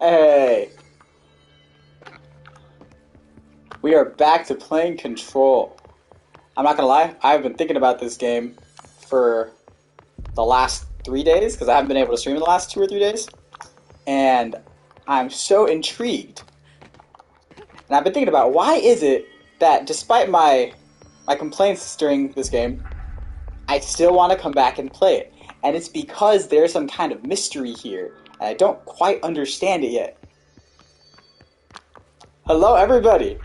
Hey, we are back to playing Control. I'm not gonna lie, I've been thinking about this game for the last 3 days because I haven't been able to stream in the last 2 or 3 days, and I'm so intrigued. And I've been thinking about why is it that despite my complaints during this game, I still want to come back and play it. And it's because there's some kind of mystery here, and I don't quite understand it yet. Hello, everybody.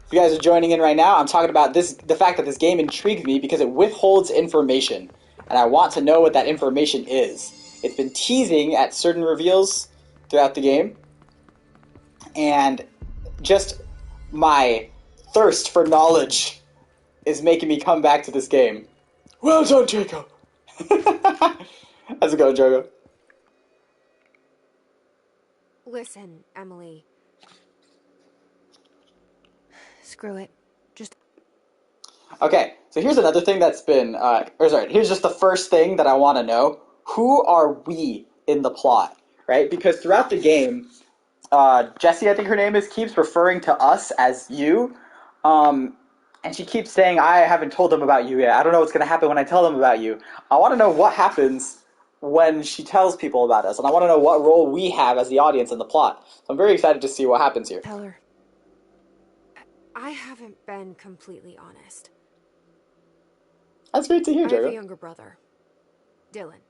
If you guys are joining in right now, I'm talking about the fact that this game intrigued me because it withholds information, and I want to know what that information is. It's been teasing at certain reveals throughout the game, and just my thirst for knowledge is making me come back to this game. Well done, Jacob! How's it going, Jogo? Listen, Emily. Screw it. Just... Okay, so here's another thing that's been, here's just the first thing that I want to know. Who are we in the plot, right? Because throughout the game, Jessie, I think her name is, keeps referring to us as you, and she keeps saying, I haven't told them about you yet. I don't know what's going to happen when I tell them about you. I want to know what happens when she tells people about us, and I want to know what role we have as the audience in the plot. So I'm very excited to see what happens here. Tell her. I haven't been completely honest. That's great to hear, I have a Jogo. younger brother, Dylan.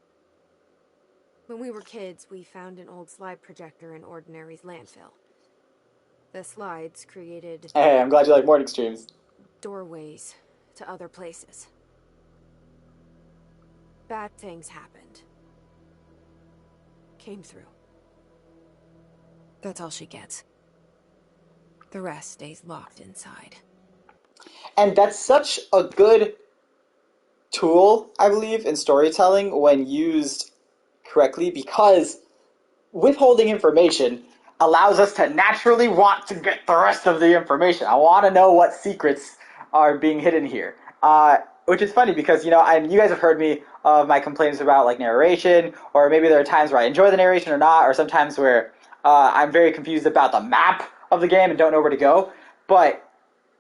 When we were kids, we found an old slide projector in Ordinary's landfill. The slides created... Hey, I'm glad you like morning streams. ...doorways to other places. Bad things happened. Came through. That's all she gets. The rest stays locked inside. And that's such a good tool, I believe, in storytelling when used correctly, because withholding information allows us to naturally want to get the rest of the information. I want to know what secrets are being hidden here. Which is funny because, you guys have heard me of my complaints about like narration, or maybe there are times where I enjoy the narration or not, or sometimes where I'm very confused about the map of the game and don't know where to go. But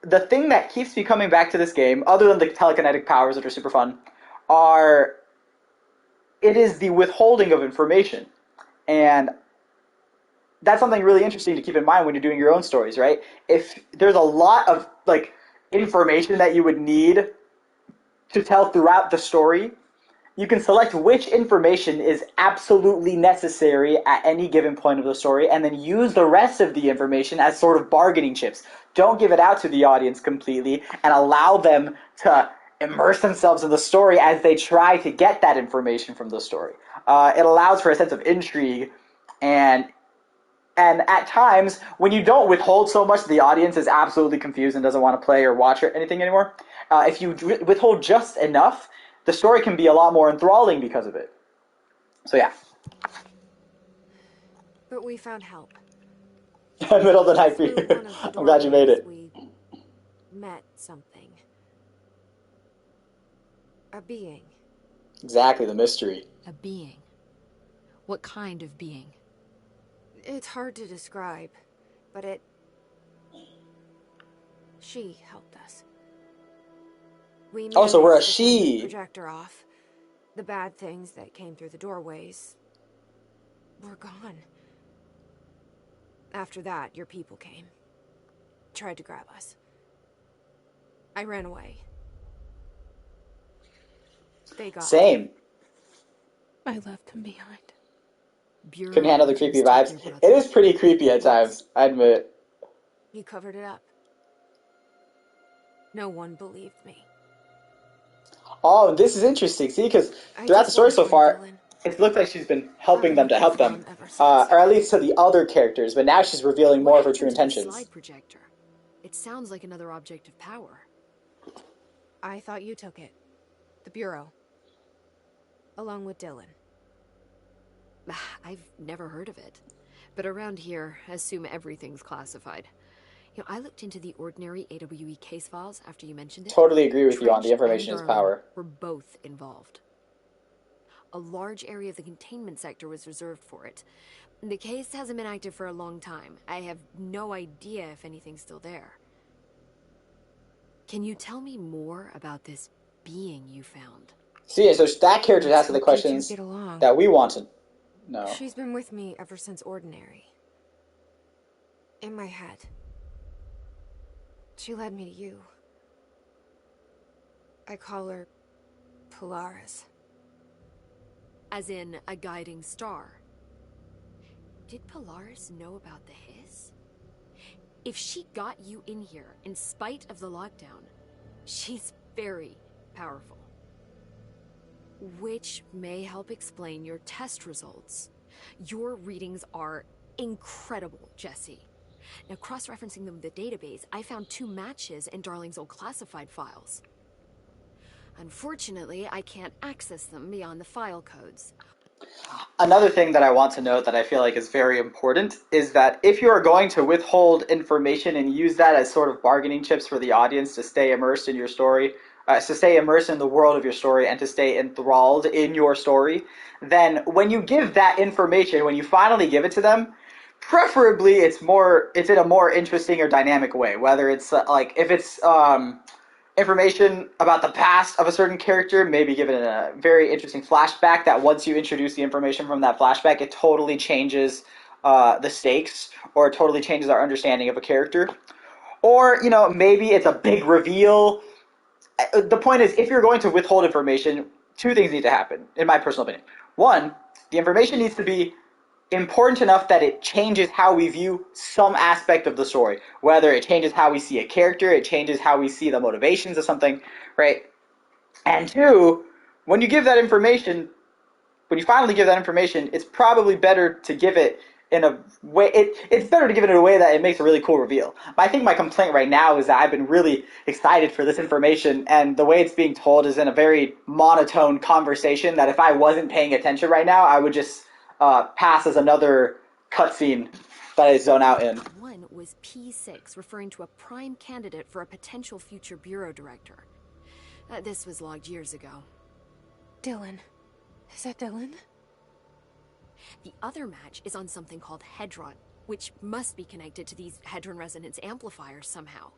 the thing that keeps me coming back to this game, other than the telekinetic powers that are super fun, it is the withholding of information. And that's something really interesting to keep in mind when you're doing your own stories, right? If there's a lot of like information that you would need to tell throughout the story, you can select which information is absolutely necessary at any given point of the story, and then use the rest of the information as sort of bargaining chips. Don't give it out to the audience completely, and allow them to immerse themselves in the story as they try to get that information from the story. It allows for a sense of intrigue, and at times, when you don't withhold so much, the audience is absolutely confused and doesn't want to play or watch anything anymore. If you withhold just enough, the story can be a lot more enthralling because of it. So yeah. But we found help. Middle of the night for you. Through one of the I'm glad you made it. We met something. A being. Exactly, the mystery. A being? What kind of being? It's hard to describe, but she helped us. We Oh, so we're a managed to turn the she. projector off. The bad things that came through the doorways were gone. After that, your people came. Tried to grab us. I ran away. They got Same. I left them behind. Bureau Couldn't handle the creepy agents vibes. took your It brother. is pretty creepy at times, I admit. You covered it up. No one believed me. Oh, this is interesting. See, because throughout the story so far, it looks like she's been helping them to help them, or at least to the other characters. But now she's revealing more of her true What happened to the intentions. slide projector? It sounds like another object of power. I thought you took it. The Bureau. Along with Dylan. I've never heard of it. But around here, assume everything's classified. I looked into the ordinary AWE case files after you mentioned it. Totally agree with you on the Trench information and is Garland power. were both involved. A large area of the containment sector was reserved for it. The case hasn't been active for a long time. I have no idea if anything's still there. Can you tell me more about this being you found? See, so that character Let's asking the hope you two questions get along. that we want to know. She's been with me ever since Ordinary. In my head. She led me to you. I call her Polaris. As in a guiding star. Did Polaris know about the hiss? If she got you in here in spite of the lockdown, she's very powerful. Which may help explain your test results. Your readings are incredible, Jesse. Now, cross-referencing them with the database, I found 2 matches in Darling's old classified files. Unfortunately, I can't access them beyond the file codes. Another thing that I want to note that I feel like is very important is that if you are going to withhold information and use that as sort of bargaining chips for the audience to stay immersed in your story, to stay immersed in the world of your story and to stay enthralled in your story, then when you give that information, when you finally give it to them, preferably it's in a more interesting or dynamic way. Whether it's if it's information about the past of a certain character, maybe give it a very interesting flashback that once you introduce the information from that flashback, it totally changes the stakes, or it totally changes our understanding of a character. Or, maybe it's a big reveal. The point is, if you're going to withhold information, 2 things need to happen, in my personal opinion. 1, the information needs to be important enough that it changes how we view some aspect of the story. Whether it changes how we see a character, it changes how we see the motivations of something, right? And 2, when you give that information, when you finally give that information, it's probably better to give it in a way, it's better to give it in a way that it makes a really cool reveal. I think my complaint right now is that I've been really excited for this information, and the way it's being told is in a very monotone conversation that if I wasn't paying attention right now, I would just pass as another cutscene that I zone out in. One was P6, referring to a prime candidate for a potential future bureau director. This was logged years ago. Dylan. Is that Dylan? The other match is on something called Hedron, which must be connected to these Hedron resonance amplifiers somehow.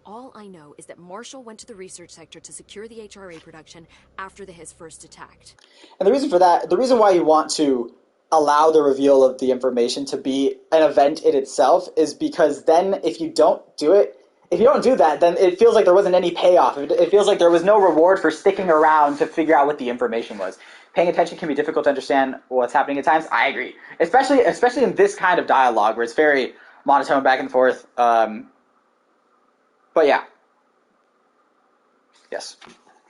All I know is that Marshall went to the research sector to secure the HRA production after the Hiss first attacked. And the reason for that, the reason why you want to allow the reveal of the information to be an event in itself is because then if you don't do that, then it feels like there wasn't any payoff. It feels like there was no reward for sticking around to figure out what the information was. Paying attention can be difficult to understand what's happening at times. I agree. Especially in this kind of dialogue where it's very monotone back and forth. But yeah. Yes.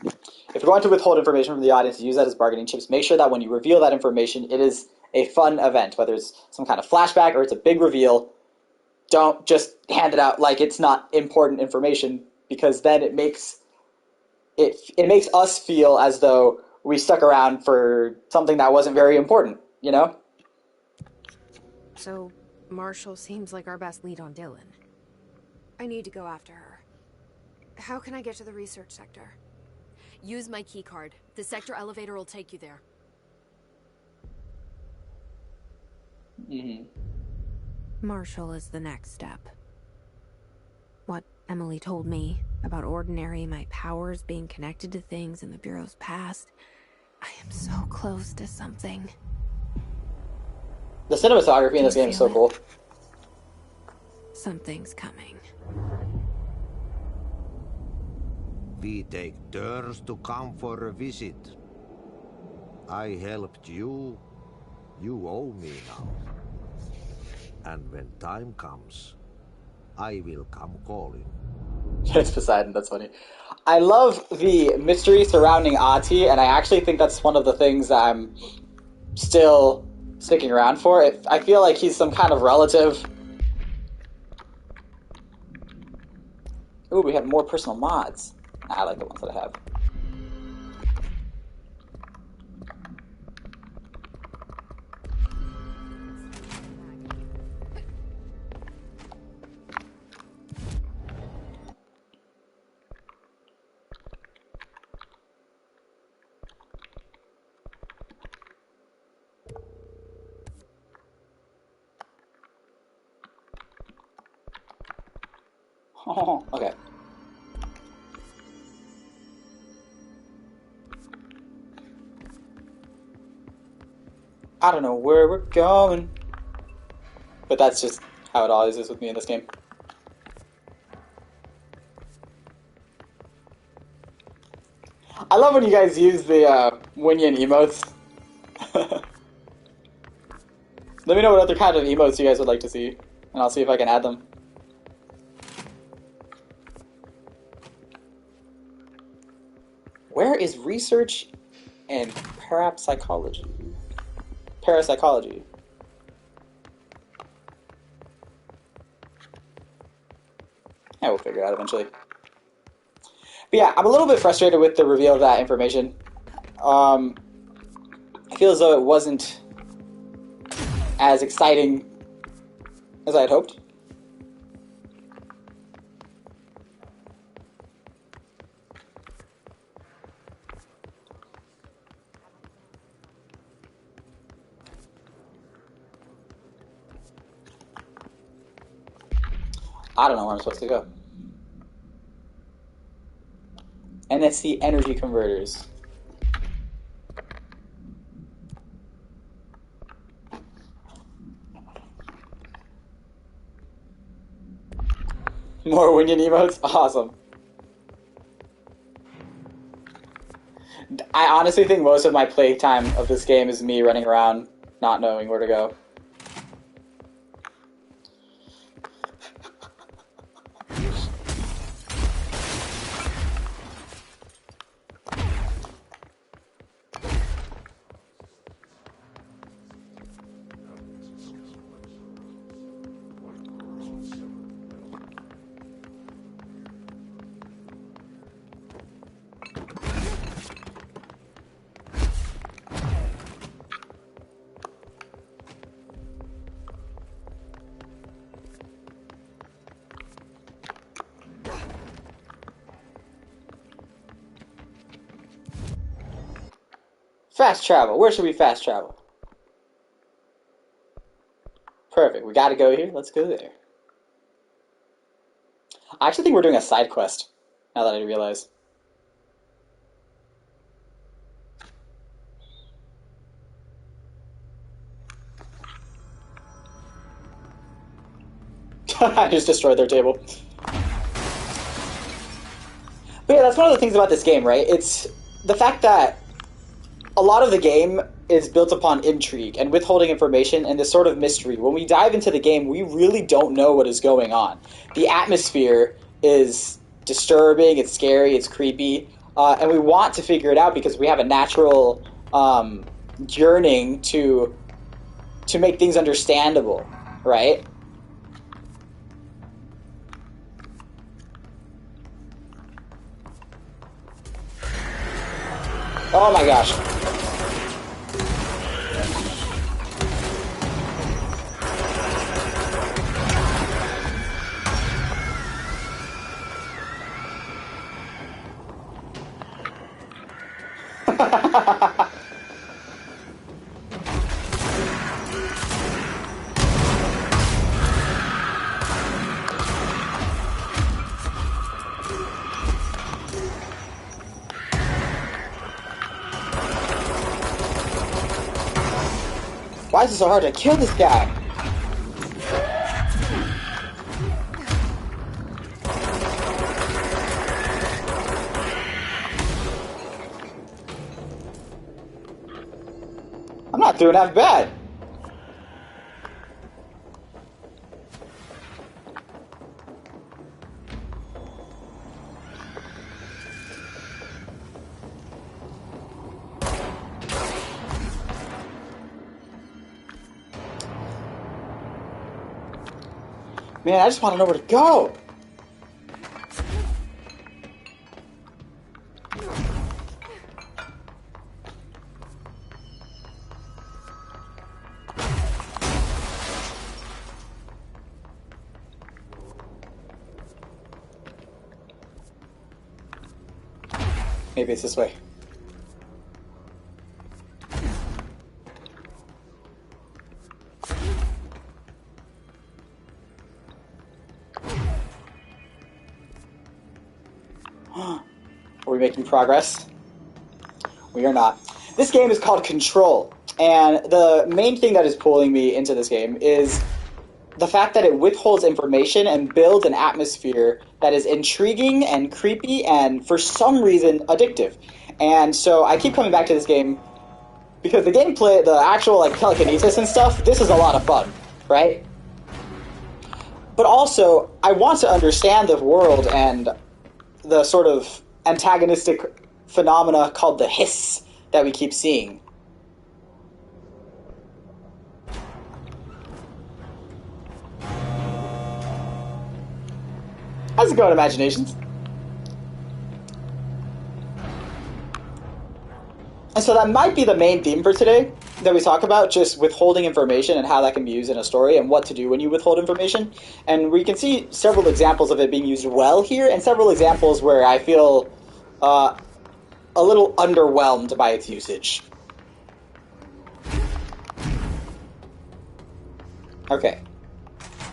If you're going to withhold information from the audience and use that as bargaining chips, make sure that when you reveal that information, it is a fun event, whether it's some kind of flashback or it's a big reveal. Don't just hand it out like it's not important information, because then it makes us feel as though we stuck around for something that wasn't very important, So, Marshall seems like our best lead on Dylan. I need to go after her. How can I get to the research sector? Use my keycard. The sector elevator will take you there. Mm-hmm. Marshall is the next step. What Emily told me about Ordinary, my powers being connected to things in the Bureau's past. I am so close to something. The cinematography in this game is so cool. Something's coming. We take turns to come for a visit. I helped you. You owe me now. And when time comes, I will come calling. It's Poseidon, that's funny. I love the mystery surrounding Ahti, and I actually think that's one of the things that I'm still sticking around for. I feel like he's some kind of relative. Ooh, we have more personal mods. I like the ones that I have. Okay. I don't know where we're going. But that's just how it always is with me in this game. I love when you guys use the Winyan emotes. Let me know what other kind of emotes you guys would like to see, and I'll see if I can add them. Where is research and parapsychology? Parapsychology. Yeah, we'll figure it out eventually. But yeah, I'm a little bit frustrated with the reveal of that information. I feel as though it wasn't as exciting as I had hoped. I don't know where I'm supposed to go. NSC energy converters. More Winyan emotes? Awesome. I honestly think most of my playtime of this game is me running around, not knowing where to go. Fast travel. Where should we fast travel? Perfect. We gotta go here. Let's go there. I actually think we're doing a side quest, now that I realize. I just destroyed their table. But yeah, that's one of the things about this game, right? It's the fact that a lot of the game is built upon intrigue and withholding information and this sort of mystery. When we dive into the game, we really don't know what is going on. The atmosphere is disturbing, it's scary, it's creepy, and we want to figure it out because we have a natural yearning to make things understandable, right? Oh my gosh. Why is it so hard to kill this guy? I'm not doing that bad. Man, I just want to know where to go. Maybe it's this way. we making progress? We are not. This game is called Control, and the main thing that is pulling me into this game is the fact that it withholds information and builds an atmosphere that is intriguing and creepy and, for some reason, addictive. And so I keep coming back to this game because the gameplay, the actual like telekinesis and stuff, this is a lot of fun, right? But also, I want to understand the world and the sort of antagonistic phenomena called the hiss that we keep seeing. How's it going, Imaginations? And so that might be the main theme for today that we talk about, just withholding information and how that can be used in a story and what to do when you withhold information. And we can see several examples of it being used well here and several examples where I feel a little underwhelmed by its usage. Okay.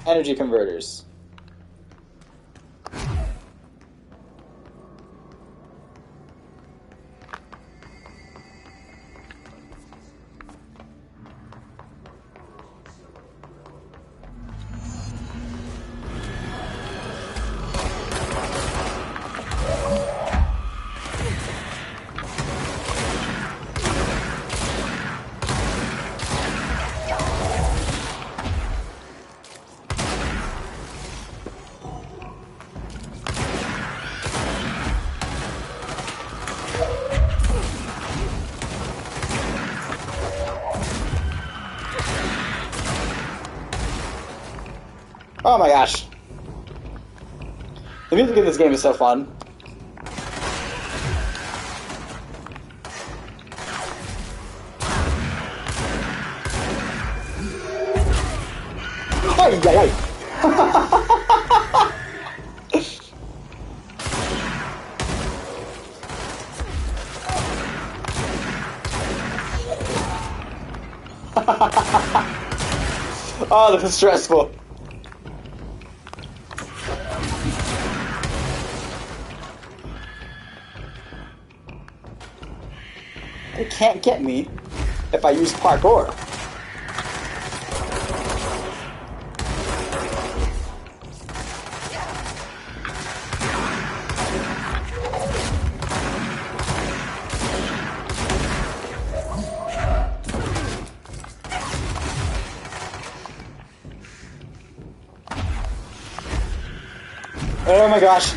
Energy converters. Oh my gosh. The music in this game is so fun. Ay, ay, ay. Oh, this is stressful. They can't get me if I use parkour. Oh my gosh.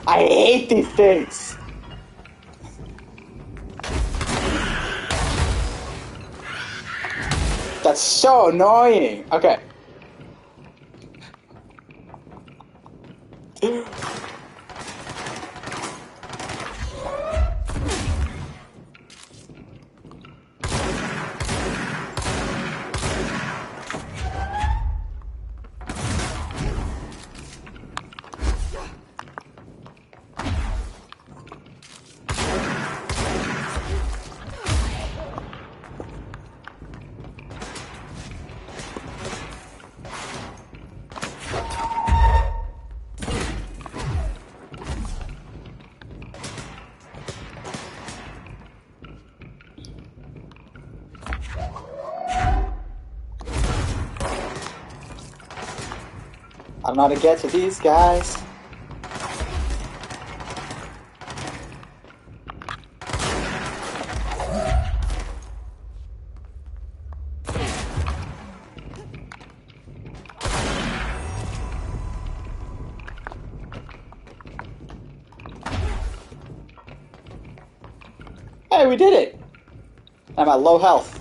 I hate these things. That's so annoying. Okay. I don't know how to get to these guys. Hey, we did it! I'm at low health.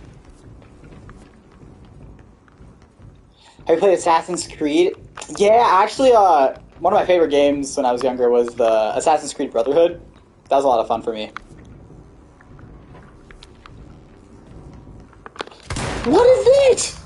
Have you played Assassin's Creed? Yeah, actually, one of my favorite games when I was younger was the Assassin's Creed Brotherhood. That was a lot of fun for me. What is it?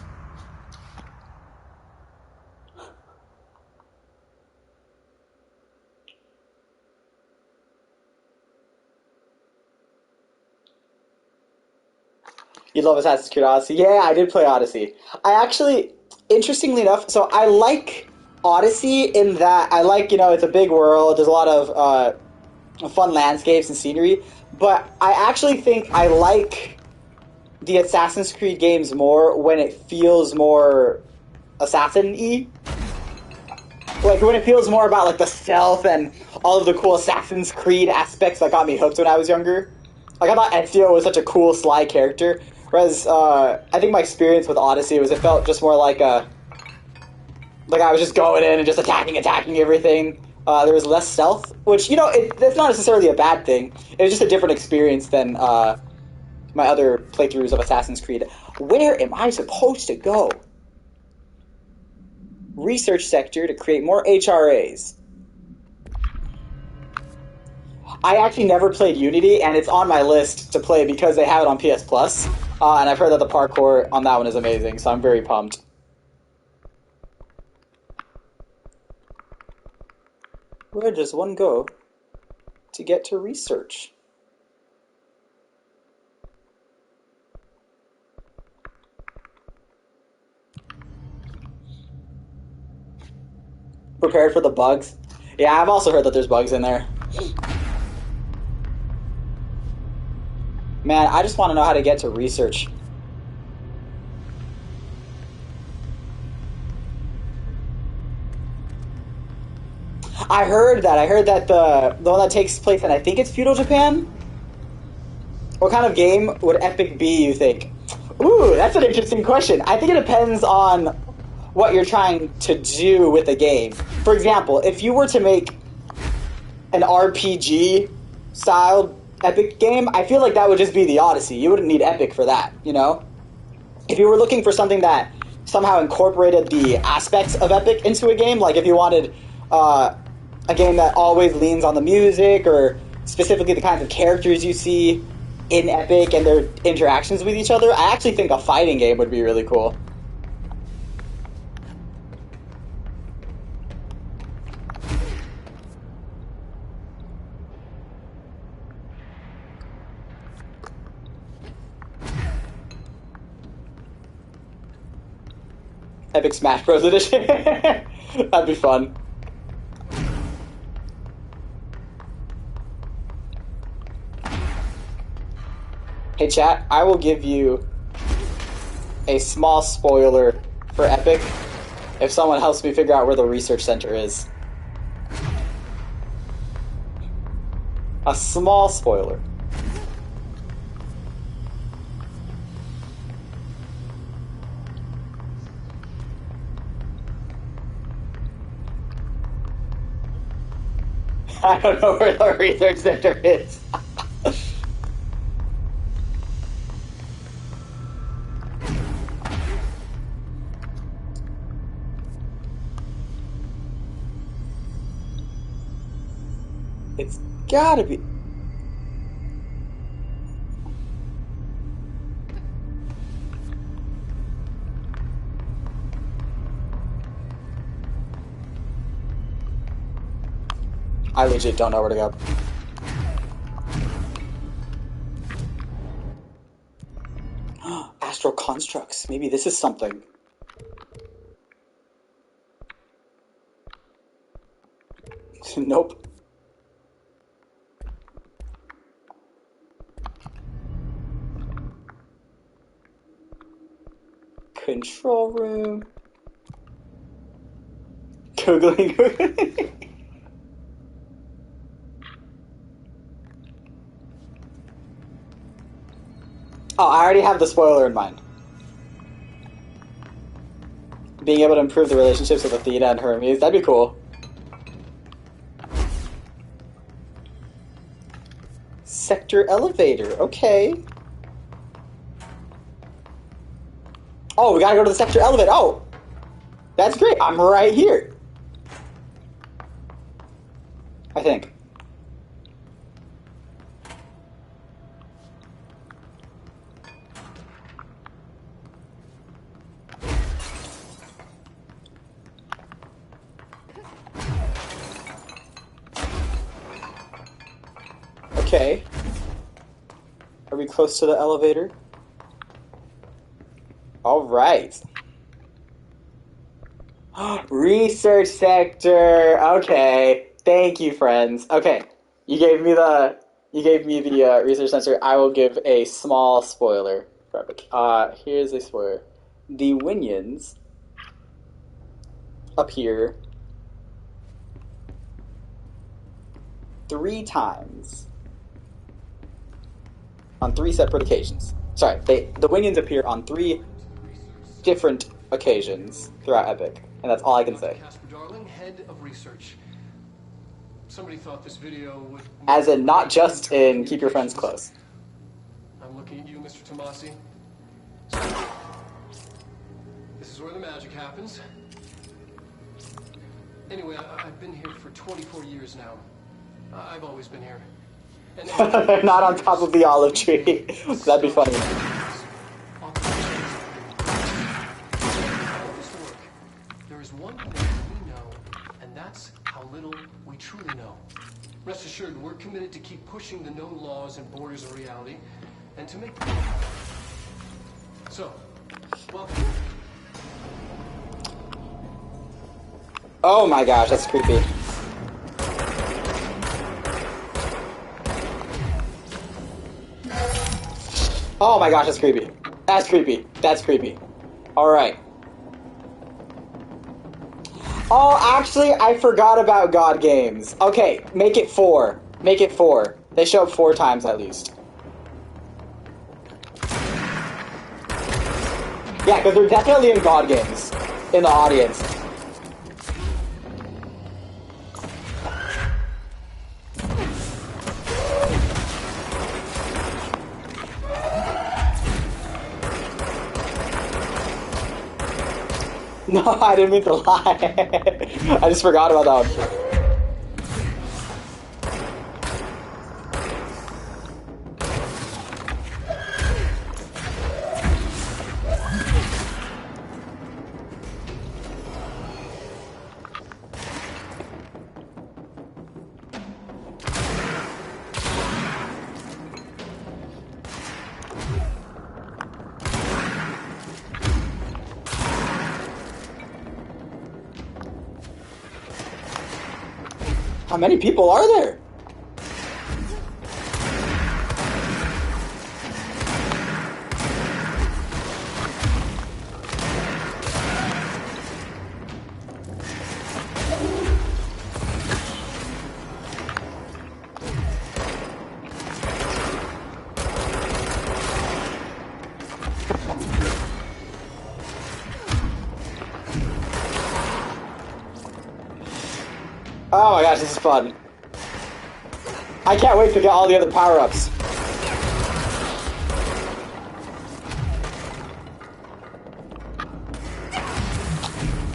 You love Assassin's Creed Odyssey? Yeah, I did play Odyssey. I actually, interestingly enough, so I like Odyssey in that I like, it's a big world. There's a lot of fun landscapes and scenery, but I actually think I like the Assassin's Creed games more when it feels more assassin-y. Like when it feels more about like the stealth and all of the cool Assassin's Creed aspects that got me hooked when I was younger. Like I thought Ezio was such a cool, sly character, whereas I think my experience with Odyssey was it felt just more like like I was just going in and just attacking everything. There was less stealth, which that's not necessarily a bad thing. It was just a different experience than my other playthroughs of Assassin's Creed. Where am I supposed to go? Research sector to create more HRAs. I actually never played Unity, and it's on my list to play because they have it on PS Plus, and I've heard that the parkour on that one is amazing, so I'm very pumped. Where does one go to get to research? Prepared for the bugs? Yeah, I've also heard that there's bugs in there. Man, I just want to know how to get to research. I heard that the one that takes place in, I think it's feudal Japan? What kind of game would Epic be, you think? Ooh, that's an interesting question. I think it depends on what you're trying to do with the game. For example, if you were to make an RPG style Epic game, I feel like that would just be the Odyssey. You wouldn't need Epic for that, If you were looking for something that somehow incorporated the aspects of Epic into a game, like if you wanted a game that always leans on the music or specifically the kinds of characters you see in Epic and their interactions with each other, I actually think a fighting game would be really cool. Epic Smash Bros. Edition. That'd be fun. Hey chat, I will give you a small spoiler for Epic if someone helps me figure out where the research center is. A small spoiler. I don't know where the research center is. It's gotta be. I legit don't know where to go. Astral constructs. Maybe this is something. Nope. Control room. Googling. Oh, I already have the spoiler in mind. Being able to improve the relationships with Athena and Hermes, that'd be cool. Sector elevator, okay. Oh, we gotta go to the sector elevator. Oh, that's great. I'm right here. I think. Okay. Are we close to the elevator? All right. Research sector. Okay. Thank you, friends. Okay. You gave me the research sector. I will give a small spoiler for Epic. Here's a spoiler. The Winions appear 3 times on 3 separate occasions. Sorry, the Winions appear on 3 different occasions throughout Epic, and that's all I can say. Casper Darling, head of research. Somebody thought this video would... As in, not just in Keep Your Friends Close. I'm looking at you, Mr. Tomasi. This is where the magic happens. Anyway, I've been here for 24 years now. I've always been here. And They're not on top of the olive tree. That'd be funny. There is one thing we know, and that's how little we truly know. Rest assured, we're committed to keep pushing the known laws and borders of reality, and to make them. So, welcome. Oh my gosh, that's creepy. Oh my gosh, that's creepy. That's creepy. That's creepy. Alright. Oh, actually, I forgot about God Games. Okay, make it 4. Make it 4. They show up 4 times at least. Yeah, because they're definitely in God Games. In the audience. No, I didn't mean to lie. I just forgot about that one. How many people are there? Oh my gosh, this is fun. I can't wait to get all the other power-ups.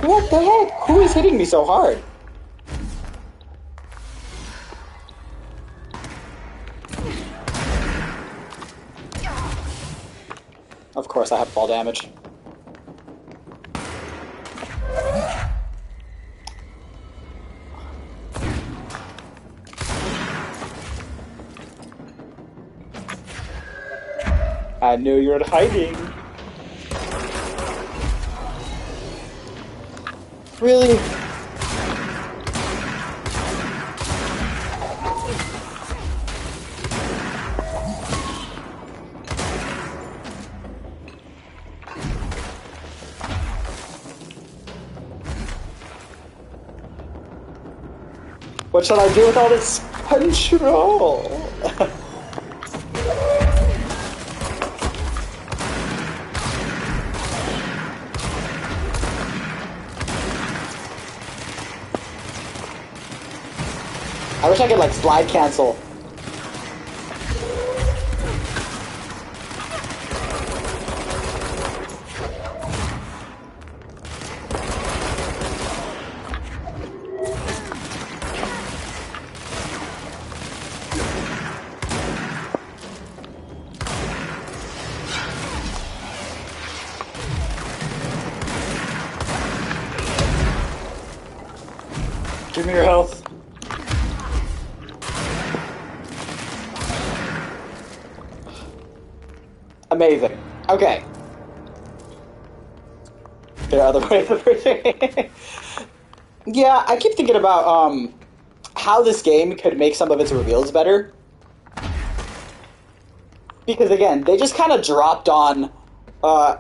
What the heck? Who is hitting me so hard? Of course I have fall damage. I knew you were hiding. Really? What shall I do with all this control? I wish I could, like, slide cancel. Give me your health. Amazing. Okay. there are other ways of pursuing. Yeah, I keep thinking about how this game could make some of its reveals better. Because again, they just kind of dropped on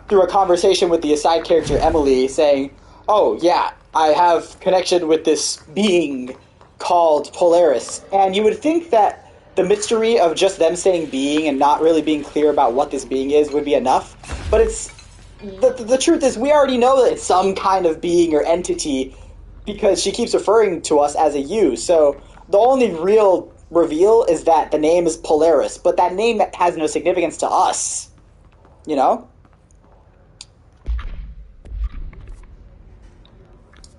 through a conversation with the side character Emily, saying, "Oh yeah, I have connection with this being called Polaris," and you would think that the mystery of just them saying being and not really being clear about what this being is would be enough. But it's the truth is we already know that it's some kind of being or entity because she keeps referring to us as a you. So the only real reveal is that the name is Polaris, but that name has no significance to us. You know?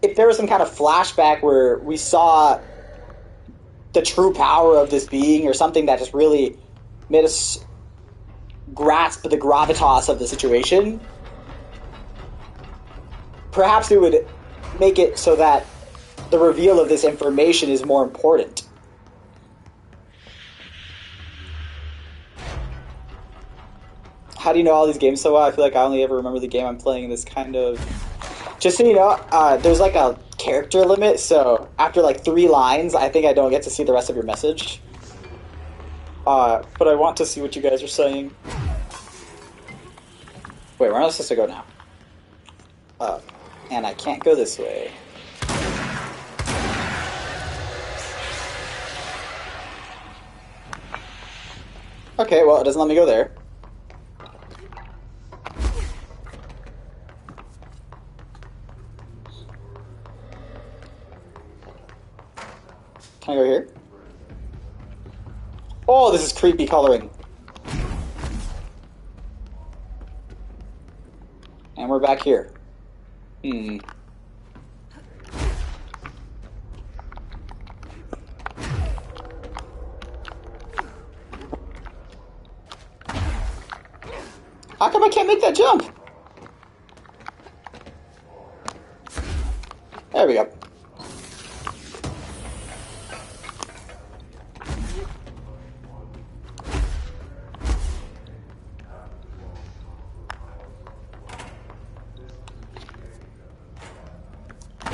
If there was some kind of flashback where we saw the true power of this being or something that just really made us grasp the gravitas of the situation, perhaps it would make it so that the reveal of this information is more important. How do you know all these games so well? I feel like I only ever remember the game I'm playing in this kind of... Just so you know, there's like a character limit, so after like 3 lines, I think I don't get to see the rest of your message. But I want to see what you guys are saying. Wait, where am I supposed to go now? And I can't go this way. Okay, well, it doesn't let me go there. Can I go here? Oh, this is creepy coloring. And we're back here. How come I can't make that jump? There we go.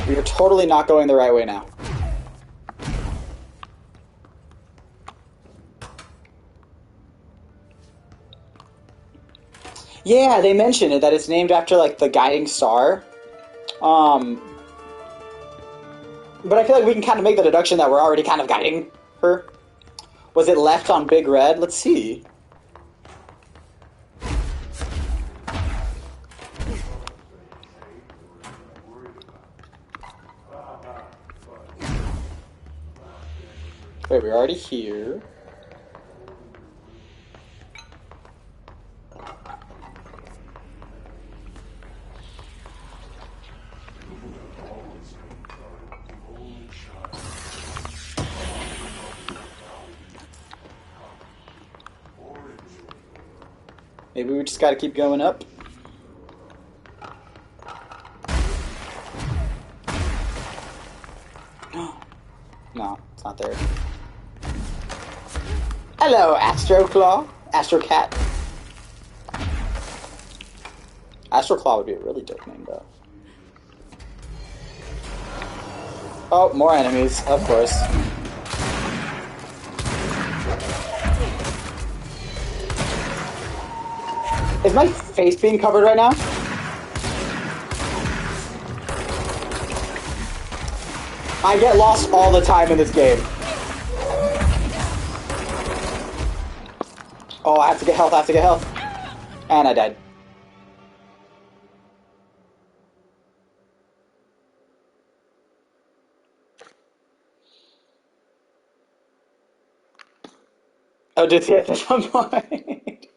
We are totally not going the right way now. Yeah, they mentioned it, that it's named after, like, the guiding star. But I feel like we can kind of make the deduction that we're already kind of guiding her. Was it left on Big Red? Let's see. Wait, we're already here. Maybe we just gotta keep going up. No, it's not there. Hello, Astro Claw. Astro Cat. Astro Claw would be a really dope name, though. Oh, more enemies, of course. Is my face being covered right now? I get lost all the time in this game. Oh, I have to get health, I have to get health. And I died. Oh, did he at some point?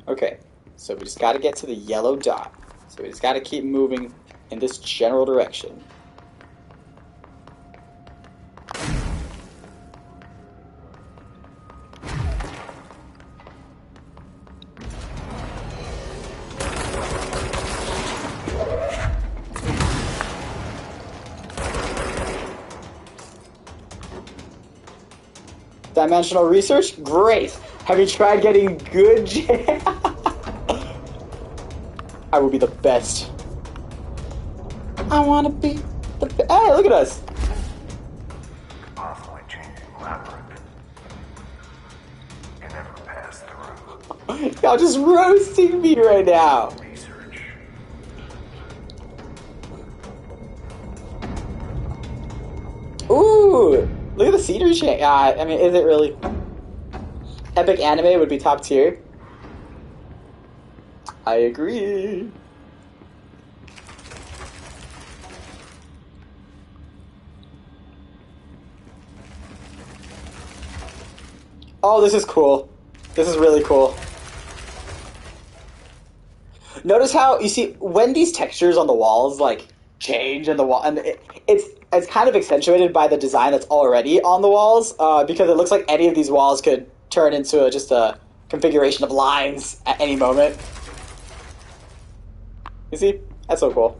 Okay, so we just gotta get to the yellow dot. So we just gotta keep moving in this general direction. Dimensional research? Great! Have you tried getting good jam? I will be the best. I wanna be the best. Hey, look at us! Pathway changing labyrinth. Can never pass through. Y'all just roasting me right now. Research. Ooh! Look at the scenery change. I mean, is it really? Epic anime would be top tier. I agree. Oh, this is cool. This is really cool. Notice how you see when these textures on the walls like change and the wall, and it's kind of accentuated by the design that's already on the walls, because it looks like any of these walls could turn into just a configuration of lines at any moment. You see? That's so cool.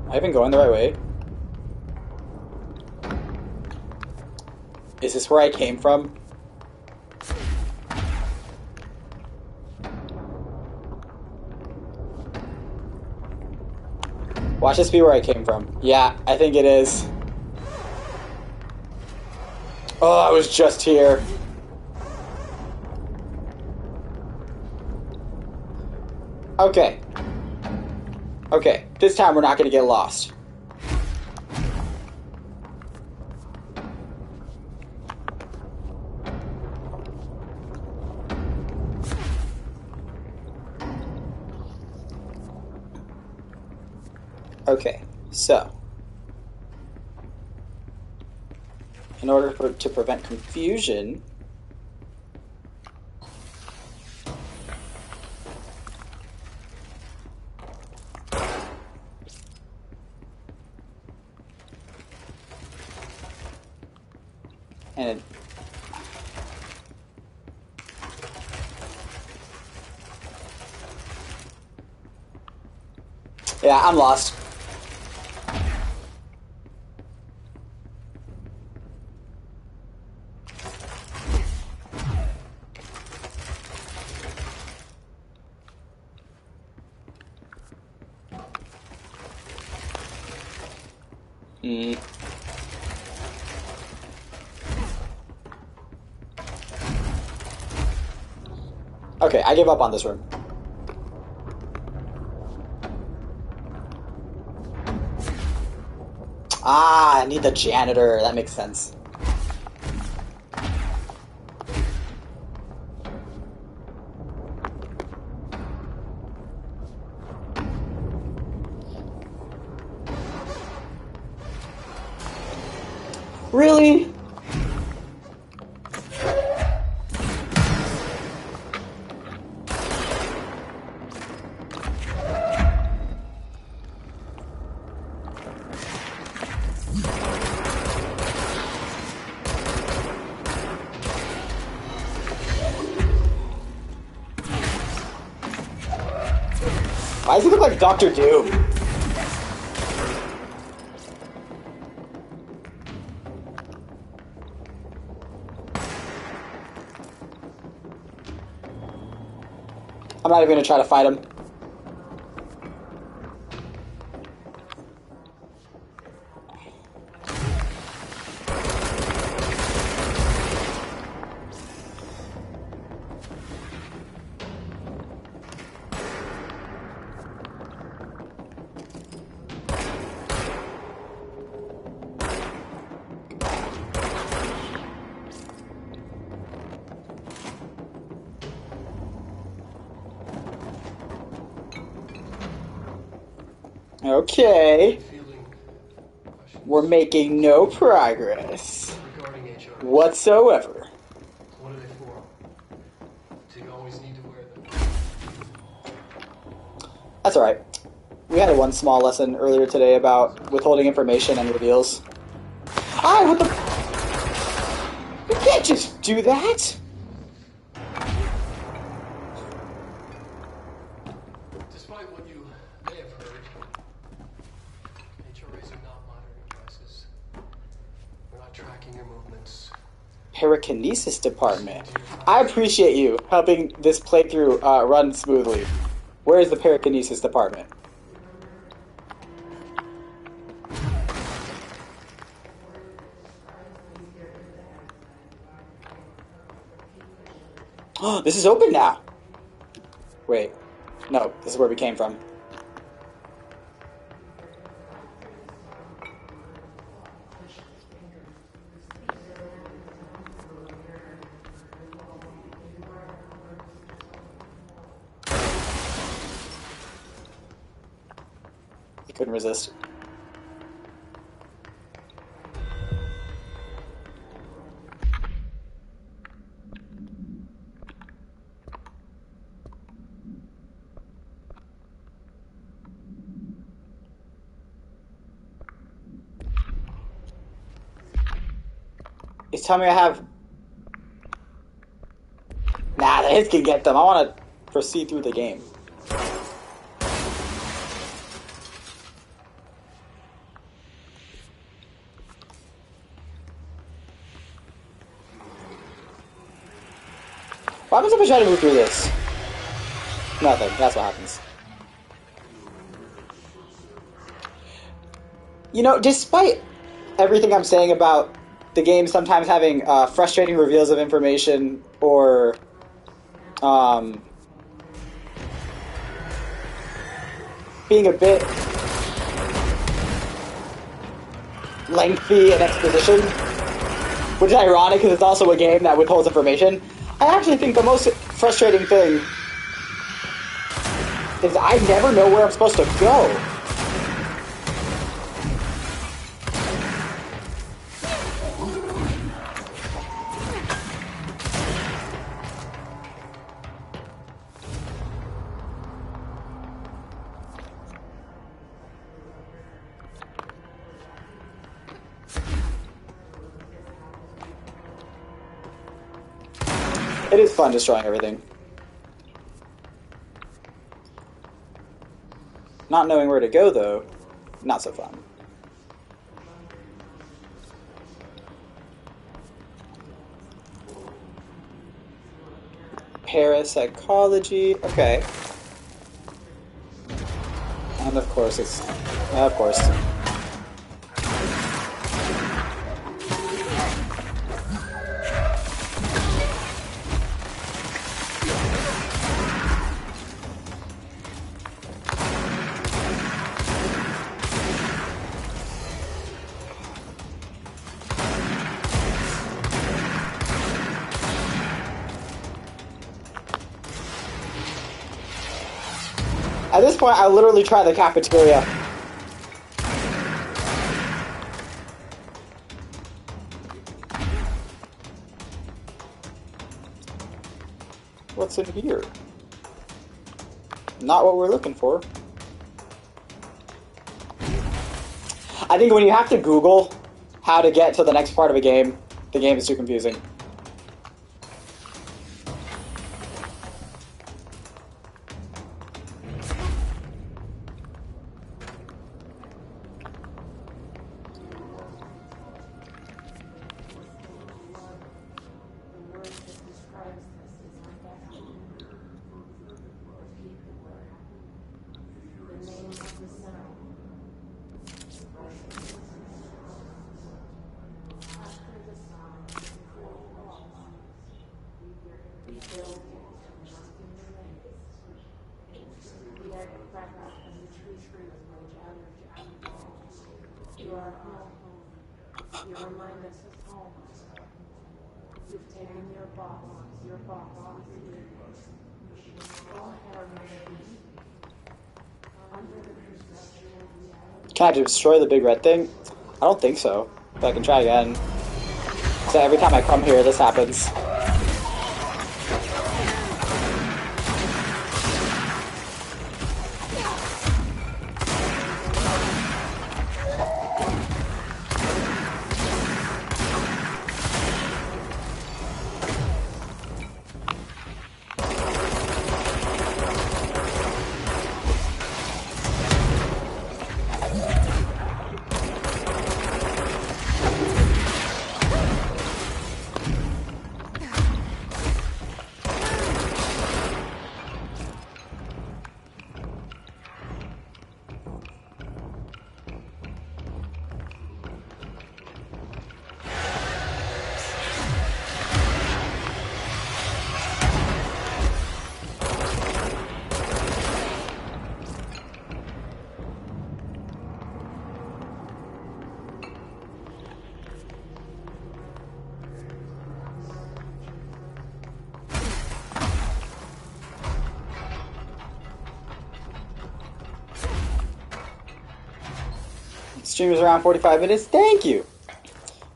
Am I even going the right way? Is this where I came from? Watch this be where I came from. Yeah, I think it is. Oh, I was just here. Okay. Okay, this time we're not gonna get lost. Okay, so in order to prevent confusion, and yeah, I'm lost. Okay, I give up on this room. Ah, I need the janitor. That makes sense. Really? Why does he look like Dr. Doom? I'm not even gonna try to fight him. Okay. We're making no progress Regarding HR, whatsoever. what are they for? Do you always need to wear them? That's alright. We had one small lesson earlier today about withholding information and reveals. Ah, what the? You can't just do that! Despite what you may have heard, HRAs are Pyrokinesis department. I appreciate you helping this playthrough run smoothly. Where is the Pyrokinesis department? Oh, this is open now. Wait. No, this is where we came from. I couldn't resist. It's telling me I have... Nah, the hits can get them. I want to proceed through the game. What happens if I try to move through this? Nothing. That's what happens. You know, despite everything I'm saying about the game sometimes having frustrating reveals of information or being a bit lengthy in exposition, which is ironic because it's also a game that withholds information, I actually think the most frustrating thing is I never know where I'm supposed to go. It is fun destroying everything. Not knowing where to go, though, not so fun. Parapsychology, okay. And of course it's... of course. At this point, I literally try the cafeteria. What's in here? Not what we're looking for. I think when you have to Google how to get to the next part of a game, the game is too confusing. Can I destroy the big red thing? I don't think so, but I can try again. So every time I come here, this happens. Stream is around 45 minutes. Thank you.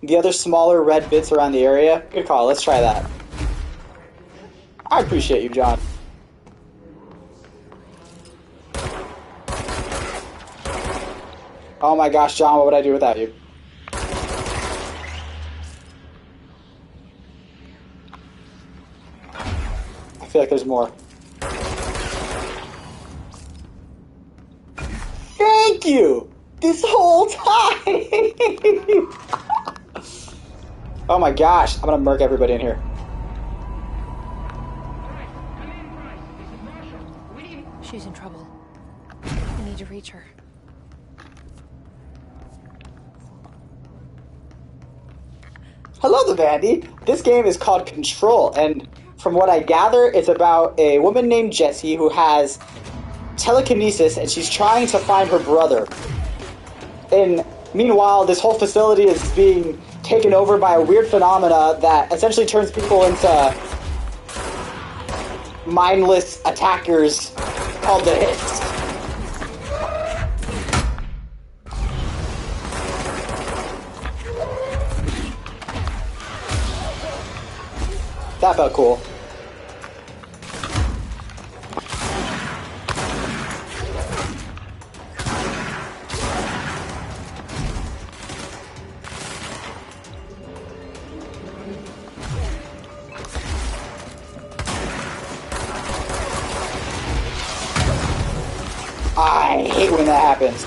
The other smaller red bits around the area. Good call. Let's try that. I appreciate you, John. Oh my gosh, John, what would I do without you? I feel like there's more. Thank you! This whole time! Oh my gosh, I'm gonna murk everybody in here. She's in trouble. I need to reach her. Hello, the Vandy. This game is called Control, and from what I gather, it's about a woman named Jessie who has telekinesis, and she's trying to find her brother. And meanwhile, this whole facility is being taken over by a weird phenomena that essentially turns people into mindless attackers called the Hits. That felt cool. I hate when that happens.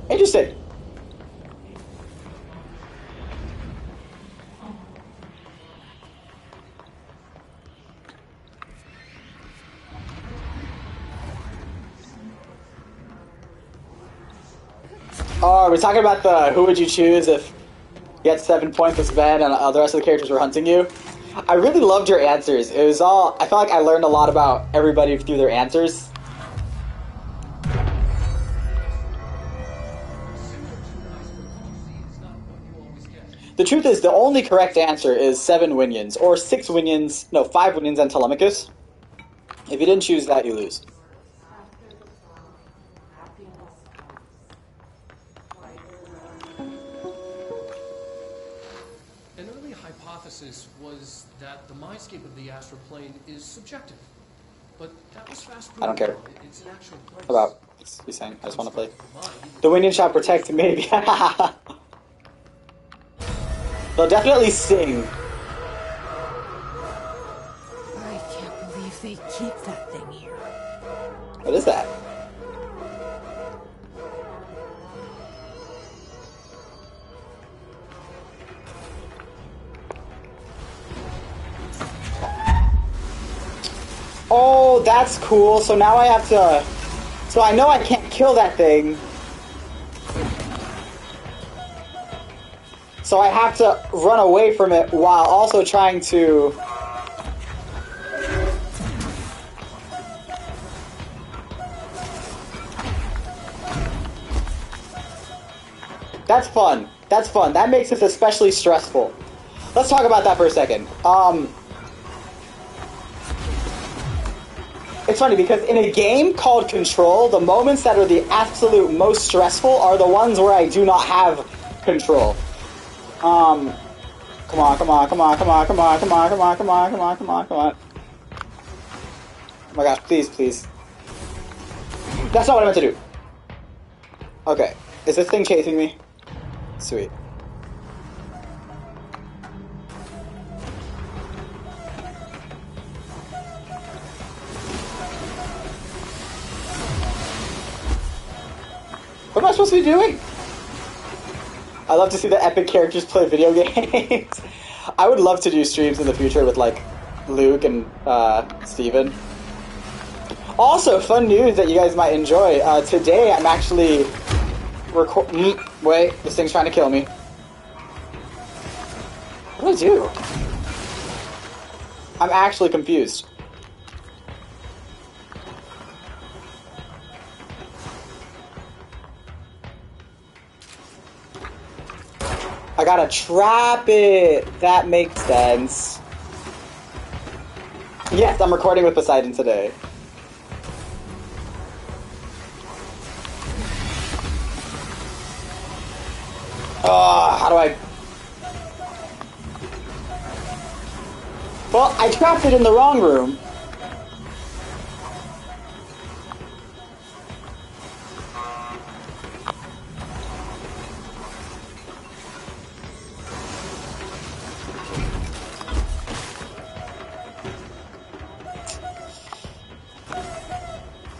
Interesting. Oh, we're talking about the who would you choose if you had 7 points as Ben and the rest of the characters were hunting you. I really loved your answers. It was all, I felt like I learned a lot about everybody through their answers. The truth is, the only correct answer is 7 Winions, or 6 Winions, no, 5 Winions and Telemachus. If you didn't choose that, you lose. An early hypothesis was that the mindscape of the astral plane is subjective. But that was fast I don't care It's an actual place. about what he's saying. I just want to play. The Winion shall protect, maybe. They'll definitely sing. I can't believe they keep that thing here. What is that? Oh, that's cool. So now I have to... So I know I can't kill that thing. So I have to run away from it while also trying to... That's fun. That's fun. That makes this especially stressful. Let's talk about that for a second. It's funny because in a game called Control, the moments that are the absolute most stressful are the ones where I do not have control. Come on, come on, come on, come on, come on, come on, come on, come on, come on, come on, come on, come on. Oh my gosh, please, please. That's not what I meant to do. Okay, is this thing chasing me? Sweet. What am I supposed to be doing? I love to see the epic characters play video games. I would love to do streams in the future with, like, Luke and Steven. Also, fun news that you guys might enjoy. Today, I'm actually wait, this thing's trying to kill me. What do I do? I'm actually confused. I gotta trap it. That makes sense. Yes, I'm recording with Poseidon today. How do I... Well, I trapped it in the wrong room.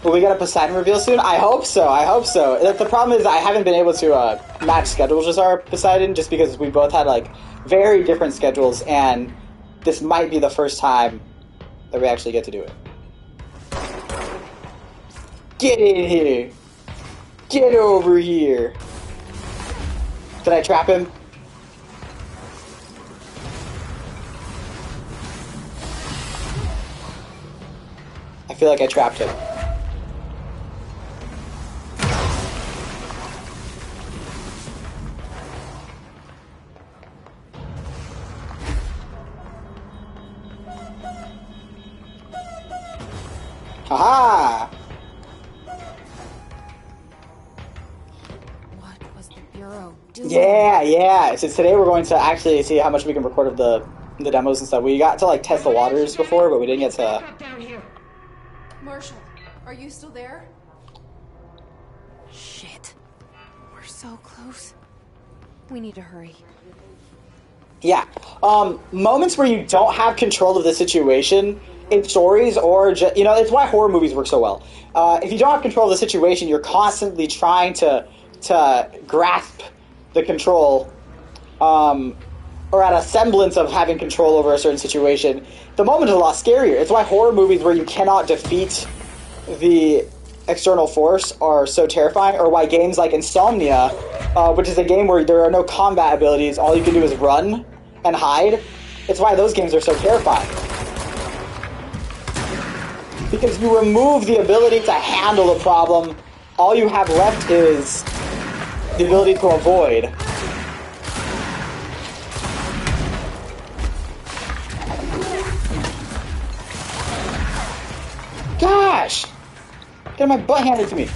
Will we get a Poseidon reveal soon? I hope so, I hope so. The problem is I haven't been able to match schedules with our Poseidon just because we both had like very different schedules, and this might be the first time that we actually get to do it. Get in here! Get over here! Did I trap him? I feel like I trapped him. Haha! What was the Bureau doing? Yeah. So today we're going to actually see how much we can record of the demos and stuff. We got to like test the waters before, but we didn't get to... Down here. Marshall, are you still there? Shit. We're so close. We need to hurry. Yeah. Moments where you don't have control of the situation in stories, or just, you know, it's why horror movies work so well. If you don't have control of the situation, you're constantly trying to grasp the control, or at a semblance of having control over a certain situation. The moment is a lot scarier. It's why horror movies where you cannot defeat the external force are so terrifying, or why games like Insomnia, which is a game where there are no combat abilities, all you can do is run and hide. It's why those games are so terrifying. Because you remove the ability to handle a problem, all you have left is the ability to avoid. Gosh! Get my butt handed to me.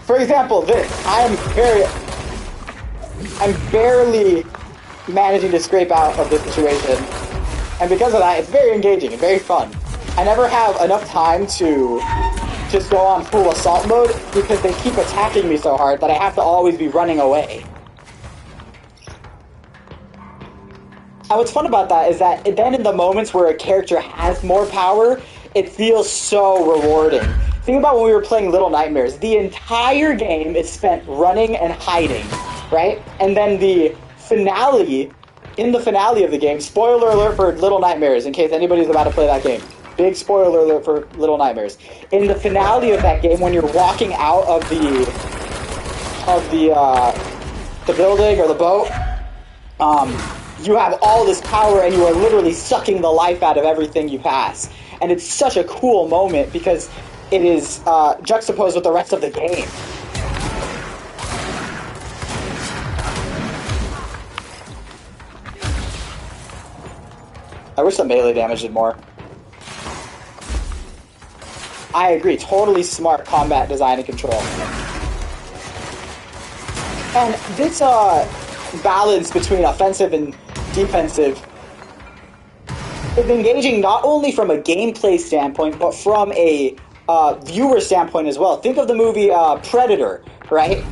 For example, this. I'm barely managing to scrape out of this situation, and because of that, it's very engaging and very fun. I never have enough time to just go on full assault mode because they keep attacking me so hard that I have to always be running away. And what's fun about that is that then in the moments where a character has more power, it feels so rewarding. Think about when we were playing Little Nightmares. The entire game is spent running and hiding, right? And then the finale, in the finale of the game, spoiler alert for Little Nightmares, in case anybody's about to play that game. Big spoiler alert for Little Nightmares. In the finale of that game, when you're walking out of the building or the boat, you have all this power and you are literally sucking the life out of everything you pass. And it's such a cool moment because it is juxtaposed with the rest of the game. I wish the melee damage did more. I agree, totally smart combat design and control. And this balance between offensive and defensive is engaging not only from a gameplay standpoint, but from a viewer standpoint as well. Think of the movie Predator, right?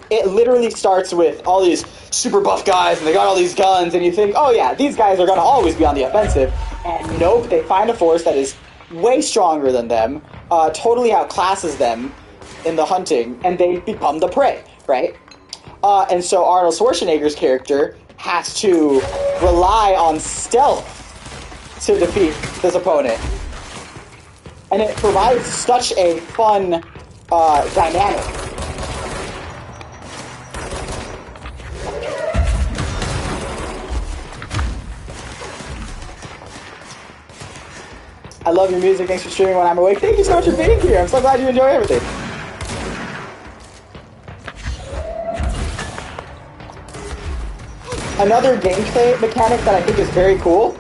it literally starts with all these super buff guys, and they got all these guns, and you think, oh yeah, these guys are going to always be on the offensive. And nope, they find a force that is way stronger than them, totally outclasses them in the hunting, and they become the prey, right? And so Arnold Schwarzenegger's character has to rely on stealth to defeat this opponent. And it provides such a fun dynamic. I love your music. Thanks for streaming when I'm awake. Thank you so much for being here. I'm so glad you enjoy everything. Another gameplay mechanic that I think is very cool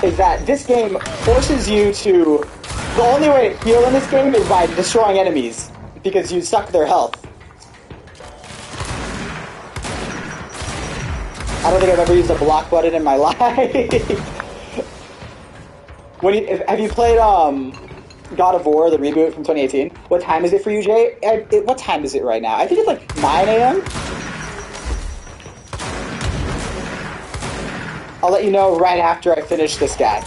is that this game forces you to... The only way to heal in this game is by destroying enemies, because you suck their health. I don't think I've ever used a block button in my life. Have you played God of War, the reboot from 2018? What time is it for you, Jay? What time is it right now? I think it's like 9 a.m.? I'll let you know right after I finish this guy.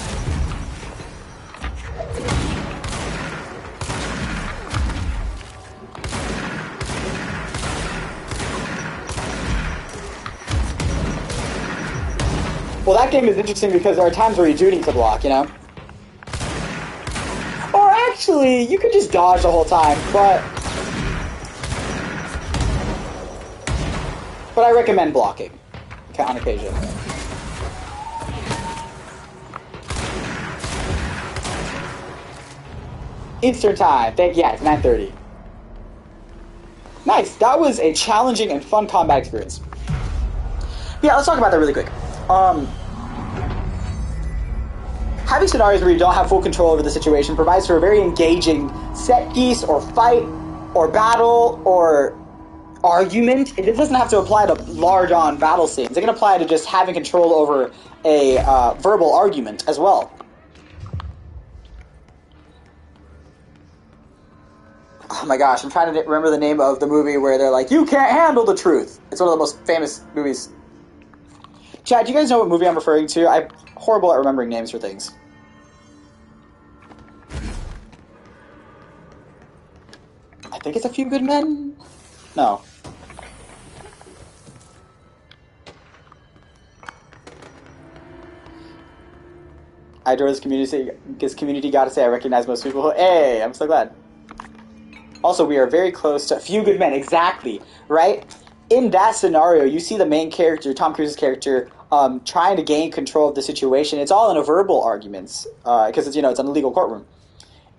Well, that game is interesting because there are times where you do need to block, you know? Or actually, you could just dodge the whole time, but I recommend blocking on occasion. Eastern time. Yeah, it's 9:30. Nice. That was a challenging and fun combat experience. Yeah, let's talk about that really quick. Having scenarios where you don't have full control over the situation provides for a very engaging set piece or fight or battle or argument. It doesn't have to apply to large-on battle scenes. It can apply to just having control over a verbal argument as well. Oh my gosh, I'm trying to remember the name of the movie where they're like, you can't handle the truth. It's one of the most famous movies. Chad, do you guys know what movie I'm referring to? I'm horrible at remembering names for things. I think it's A Few Good Men? No. I adore this community, gotta say, I recognize most people. Hey, I'm so glad. Also, we are very close to A Few Good Men, exactly, right? In that scenario, you see the main character, Tom Cruise's character, trying to gain control of the situation. It's all in a verbal arguments, because it's an illegal courtroom.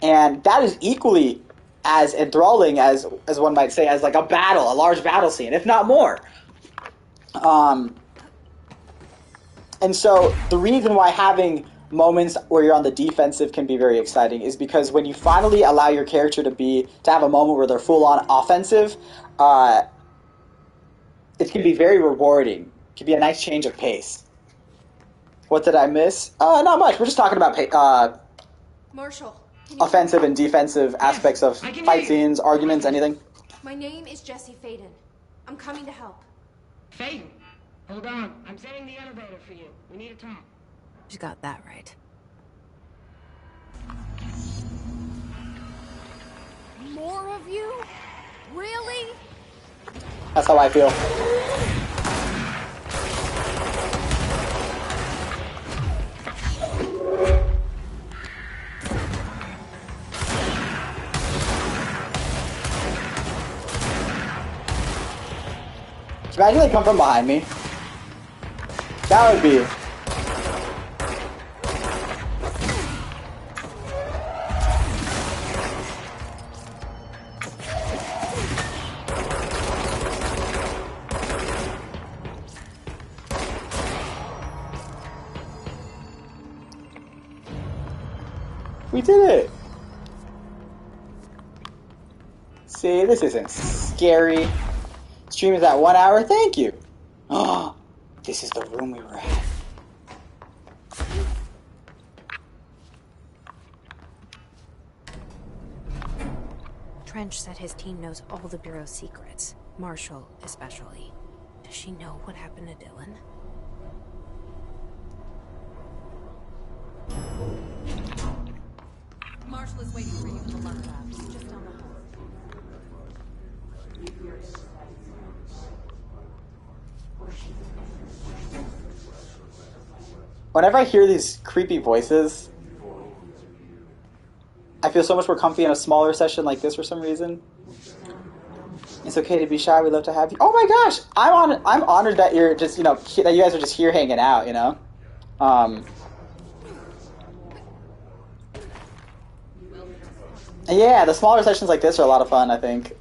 And that is equally as enthralling as one might say, as like a large battle scene, if not more. And so the reason why having moments where you're on the defensive can be very exciting is because when you finally allow your character to have a moment where they're full on offensive, it can be very rewarding. It can be a nice change of pace. What did I miss? Not much. We're just talking about Marshall, offensive and defensive aspects of fight scenes, arguments, anything. My name is Jesse Faden. I'm coming to help. Faden? Hold on. I'm setting the elevator for you. We need to talk. You got that right. More of you? Really? That's how I feel. Imagine they come from behind me. That would be... We did it! See, this isn't scary. Stream is at 1 hour, thank you! Oh, this is the room we were at. Trench said his team knows all the Bureau's secrets, Marshall especially. Does she know what happened to Dylan? Marshall is waiting for you in the lab. Just down the hall. Whenever I hear these creepy voices, I feel so much more comfy in a smaller session like this for some reason. It's okay to be shy. We'd love to have you. Oh my gosh, I'm honored that you're just that you guys are just here hanging out. Yeah, the smaller sessions like this are a lot of fun. I think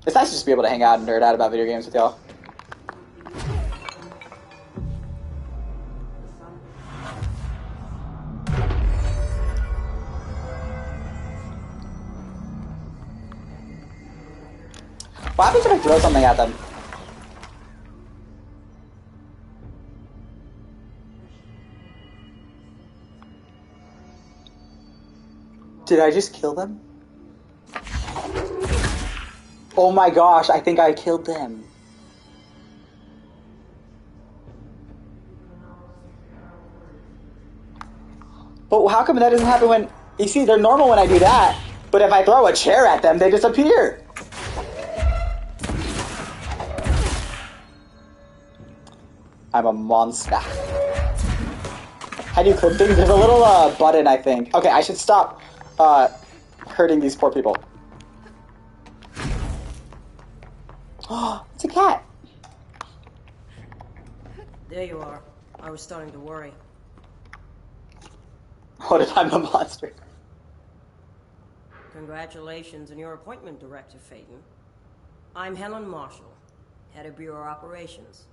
it's nice to just be able to hang out and nerd out about video games with y'all. What happens if I throw something at them? Did I just kill them? Oh my gosh, I think I killed them. But how come that doesn't happen when... You see, they're normal when I do that, but if I throw a chair at them, they disappear. I'm a monster. How do you click things? There's a little button, I think. Okay, I should stop hurting these poor people. Oh, it's a cat. There you are. I was starting to worry. What if I'm the monster? Congratulations on your appointment, Director Phaeton. I'm Helen Marshall, head of Bureau Operations.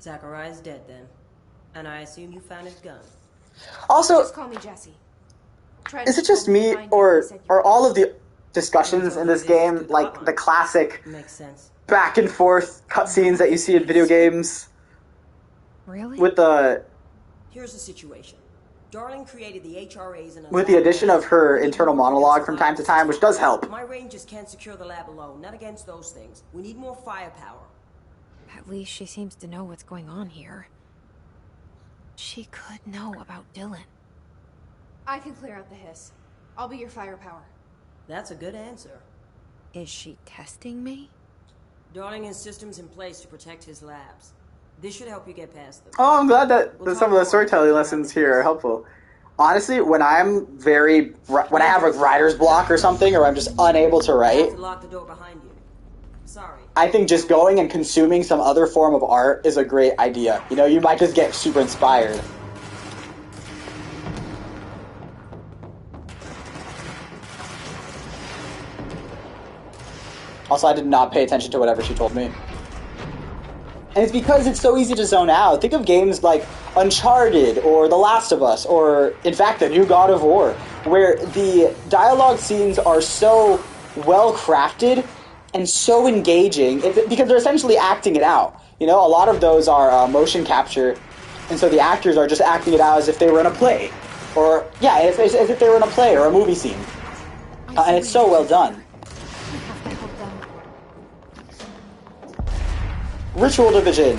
Zachariah's dead then, and I assume you found his gun. Also, Just call me Jesse. is it just me, or are all of the discussions in this game like the classic Makes sense. back and forth cutscenes that you see in video games? Really? With the Here's the situation. Darling created the HRAs and with the addition of her internal monologue from time to time, which does help. My rangers can't secure the lab alone, not against those things. We need more firepower. At least she seems to know what's going on here. She could know about Dylan. I can clear out the hiss. I'll be your firepower. That's a good answer. Is she testing me? Darling has systems in place to protect his labs. This should help you get past them. Oh, I'm glad that some of the storytelling lessons here are helpful. Honestly, when I have a writer's block or something, or I'm just unable to You have write, to lock the door behind you. Sorry. I think just going and consuming some other form of art is a great idea. You might just get super inspired. Also, I did not pay attention to whatever she told me. And it's because it's so easy to zone out. Think of games like Uncharted or The Last of Us or, in fact, the new God of War, where the dialogue scenes are so well crafted and so engaging because they're essentially acting it out. A lot of those are motion capture, and so the actors are just acting it out as if they were in a play. Or, yeah, as if they were in a play or a movie scene. And it's so well done. Ritual Division.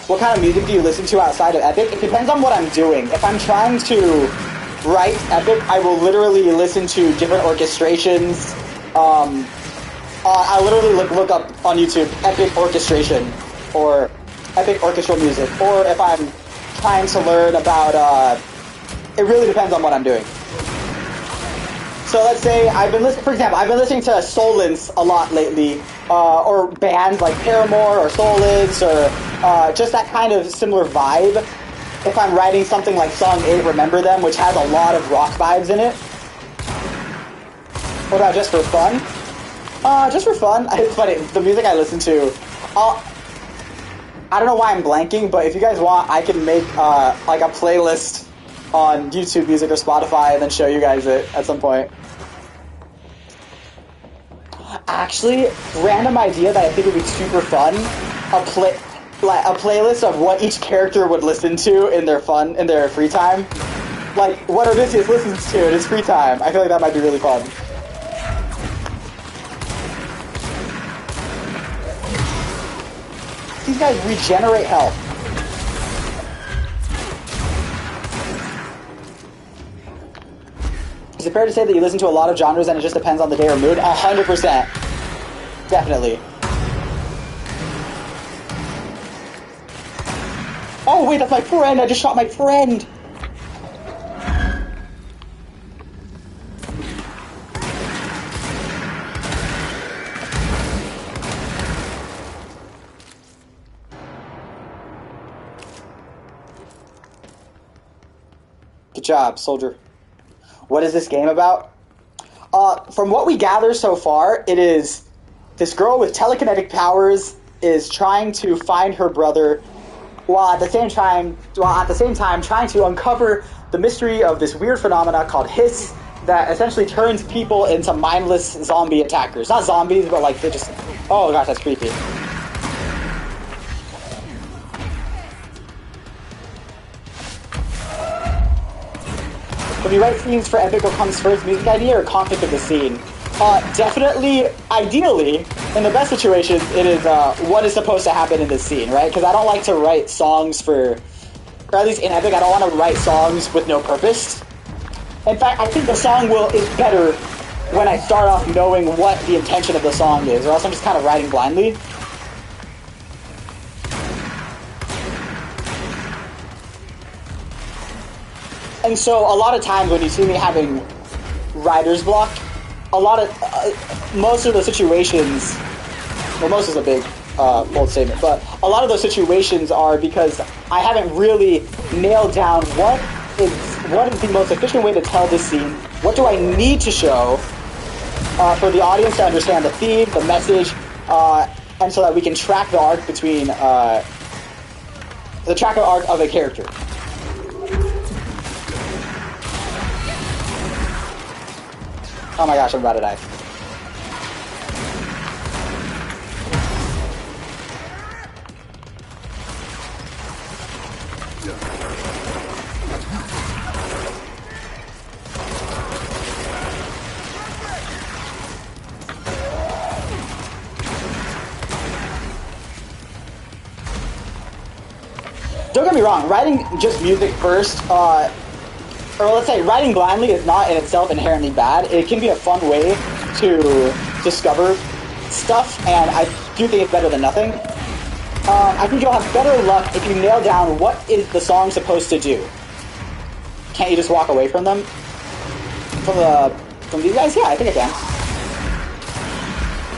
What kind of music do you listen to outside of Epic? It depends on what I'm doing. If I'm trying to write Epic, I will literally listen to different orchestrations. I literally look up on YouTube Epic orchestration or Epic orchestral music. Or if I'm trying to learn about, it really depends on what I'm doing. So let's say I've been listening to Solence a lot lately, or bands like Paramore or Solence, or just that kind of similar vibe. If I'm writing something like Song 8, Remember Them, which has a lot of rock vibes in it. What about just for fun? Just for fun. It's funny, the music I listen to, I don't know why I'm blanking, but if you guys want, I can make like a playlist on YouTube Music or Spotify and then show you guys it at some point. Actually, random idea that I think would be super fun: a playlist of what each character would listen to in their free time. Like what Odysseus listens to in his free time. I feel like that might be really fun. These guys regenerate health. Is it fair to say that you listen to a lot of genres and it just depends on the day or mood? 100%. Definitely. Oh wait, that's my friend! I just shot my friend! Good job, soldier. What is this game about? From what we gather so far, it is this girl with telekinetic powers is trying to find her brother, while at the same time trying to uncover the mystery of this weird phenomena called hiss that essentially turns people into mindless zombie attackers. Not zombies, but like they just... Oh gosh, that's creepy. When you write scenes for epic, what comes first, music idea or conflict of the scene? Definitely, ideally, in the best situations, it is what is supposed to happen in this scene, right? Because I don't like to write songs or at least in epic, I don't want to write songs with no purpose. In fact, I think the song is better when I start off knowing what the intention of the song is, or else I'm just kind of writing blindly. And so a lot of times when you see me having writer's block, most of the situations, well, most is a big bold statement, but a lot of those situations are because I haven't really nailed down what is the most efficient way to tell this scene, what do I need to show for the audience to understand the theme, the message, and so that we can track the arc between, the arc of a character. Oh my gosh, I'm about to die. Don't get me wrong, writing just music first, or let's say writing blindly is not in itself inherently bad. It can be a fun way to discover stuff, and I do think it's better than nothing. I think you'll have better luck if you nail down what is the song supposed to do. Can't you just walk away from them? From these guys? Yeah, I think I can.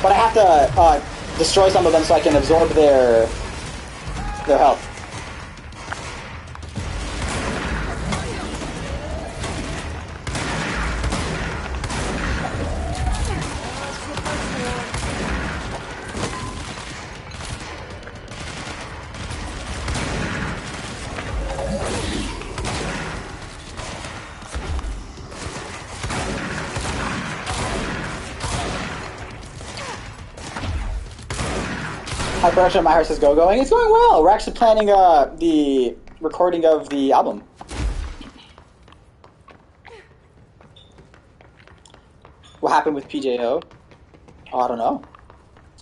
But I have to destroy some of them so I can absorb their health. High production, my heart says go going. It's going well. We're actually planning the recording of the album. What happened with PJO? Oh, I don't know.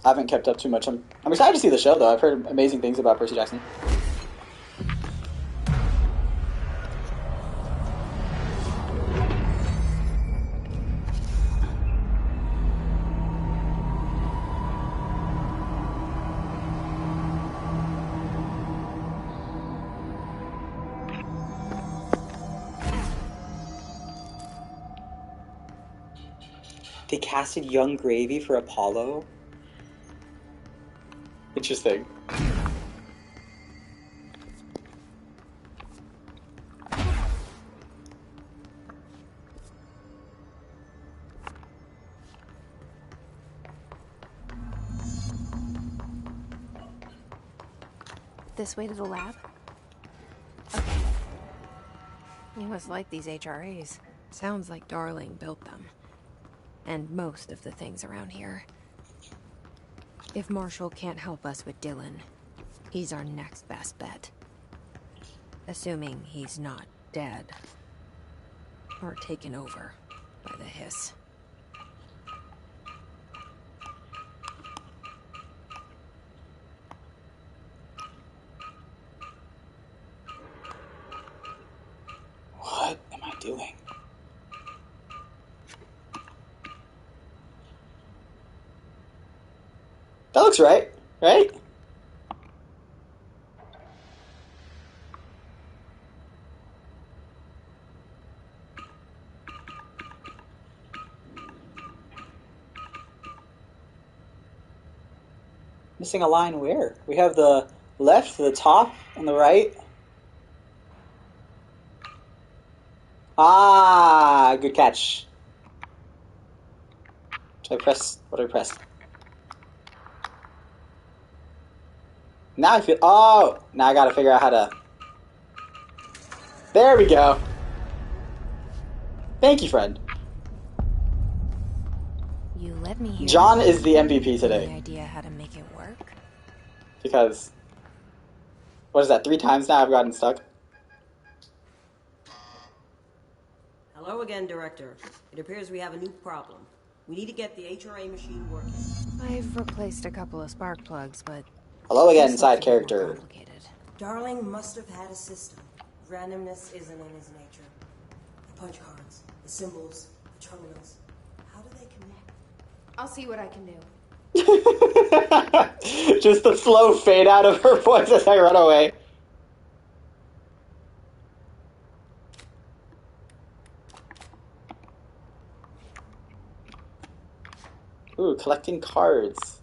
I haven't kept up too much. I'm excited to see the show though. I've heard amazing things about Percy Jackson. They casted Young Gravy for Apollo? Interesting. This way to the lab? Okay. You must like these HRAs. Sounds like Darling built them. And most of the things around here. If Marshall can't help us with Dylan, he's our next best bet. Assuming he's not dead. Or taken over by the hiss. What am I doing? That looks right, right? Missing a line where? We have the left, the top, and the right. Ah, good catch. Should I press? What do I press? Now I feel. Oh! Now I gotta figure out how to. There we go. Thank you, friend. You led me here. John is the MVP today. Any idea how to make it work? Because. What is that? 3 times now I've gotten stuck. Hello again, Director. It appears we have a new problem. We need to get the HRA machine working. I've replaced a couple of spark plugs, but... Hello again, this side looks a bit more character. complicated. Darling must have had a system. Randomness isn't in his nature. The punch cards, the symbols, the terminals. How do they connect? I'll see what I can do. Just the slow fade out of her voice as I run away. Ooh, collecting cards.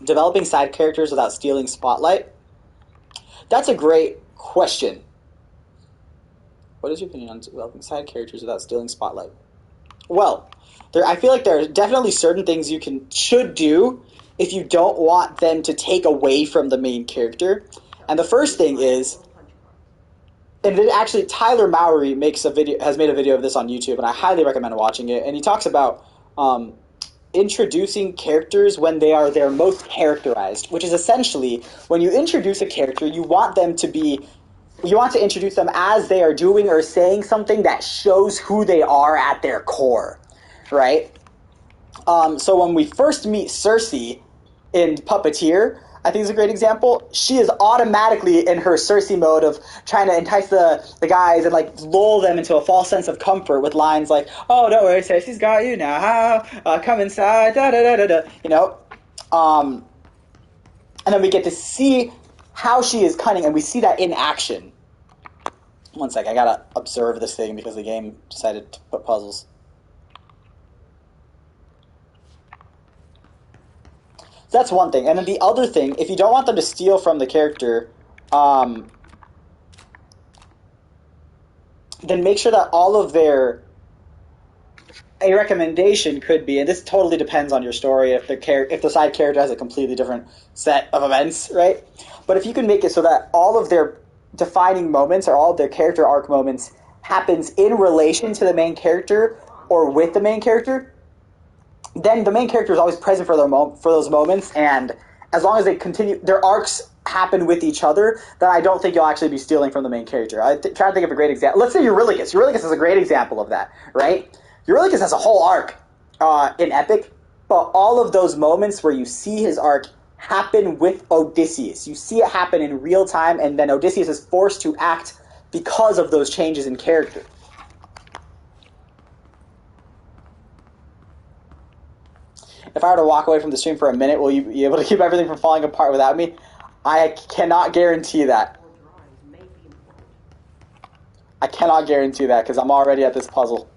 Developing side characters without stealing spotlight? That's a great question. What is your opinion on developing side characters without stealing spotlight? Well, I feel like there are definitely certain things you should do if you don't want them to take away from the main character. And the first thing is, and actually Tyler Mowry has made a video of this on YouTube, and I highly recommend watching it. And he talks about introducing characters when they are their most characterized, which is essentially when you introduce a character, you want to introduce them as they are doing or saying something that shows who they are at their core, right? So when we first meet Cersei in Puppeteer, I think is a great example. She is automatically in her Cersei mode of trying to entice the guys and like lull them into a false sense of comfort with lines like, "Oh, don't worry, Cersei's got you now. Come inside." Da da da da da. You know, and then we get to see how she is cunning, and we see that in action. One sec, I gotta observe this thing because the game decided to put puzzles. That's one thing. And then the other thing, if you don't want them to steal from the character, then make sure that all of a recommendation could be, and this totally depends on your story, if the side character has a completely different set of events, right? But if you can make it so that all of their defining moments or all of their character arc moments happens in relation to the main character or with the main character, then the main character is always present for those moments, and as long as they continue, their arcs happen with each other, then I don't think you'll actually be stealing from the main character. Try to think of a great example. Let's say Eurylicus. Eurylicus is a great example of that, right? Eurylicus has a whole arc in Epic, but all of those moments where you see his arc happen with Odysseus. You see it happen in real time, and then Odysseus is forced to act because of those changes in character. If I were to walk away from the stream for a minute, will you be able to keep everything from falling apart without me? I cannot guarantee that. I cannot guarantee that because I'm already at this puzzle.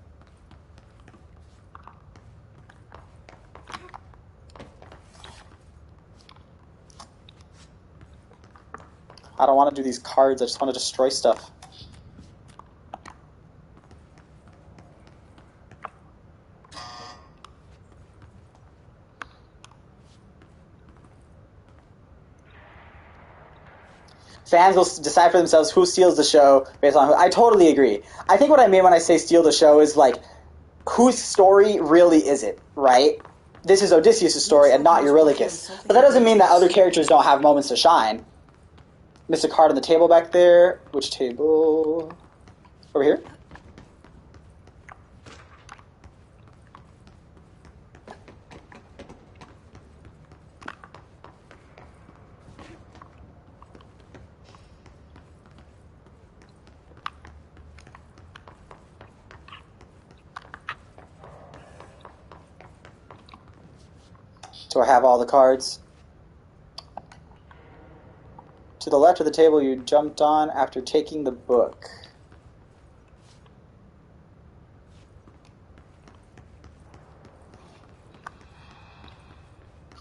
I don't want to do these cards, I just want to destroy stuff. Fans will decide for themselves who steals the show based on who. I totally agree. I think what I mean when I say steal the show is like, whose story really is it, right? This is Odysseus' story and not Eurylochus. But that doesn't mean that other characters don't have moments to shine. Missed a card on the table back there. Which table? Over here? Do I have all the cards? To the left of the table you jumped on after taking the book.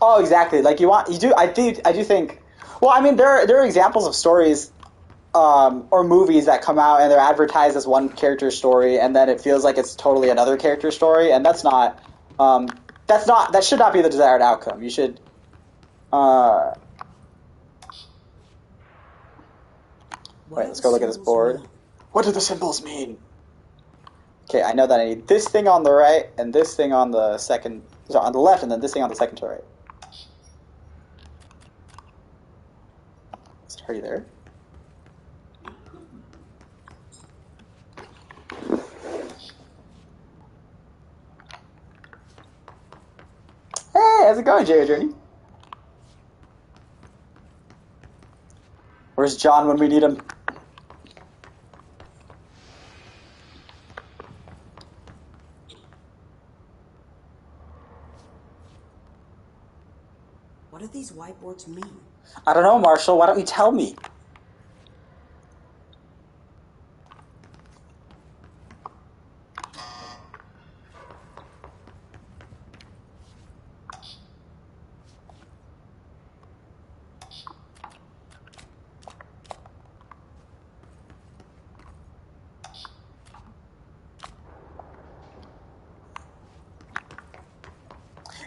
Oh, exactly. Like I do think. Well, I mean, there are examples of stories, or movies that come out and they're advertised as one character's story, and then it feels like it's totally another character's story, and that should not be the desired outcome. You should. Wait, let's go look at this board. What do the symbols mean? Okay, I know that I need this thing on the right and this thing on the on the left, and then this thing on the second to right. Are you there? Hey, how's it going, Jerry Journey? Where's John when we need him? What do these whiteboards mean? I don't know, Marshall. Why don't you tell me?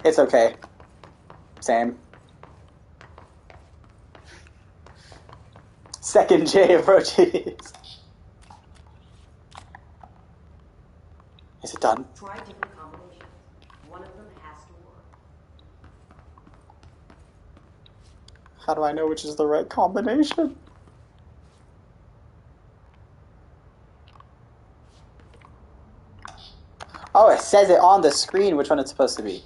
It's okay. Same. Second J approaches. Is it done? Try different combinations. One of them has to work. How do I know which is the right combination? Oh, it says it on the screen which one it's supposed to be.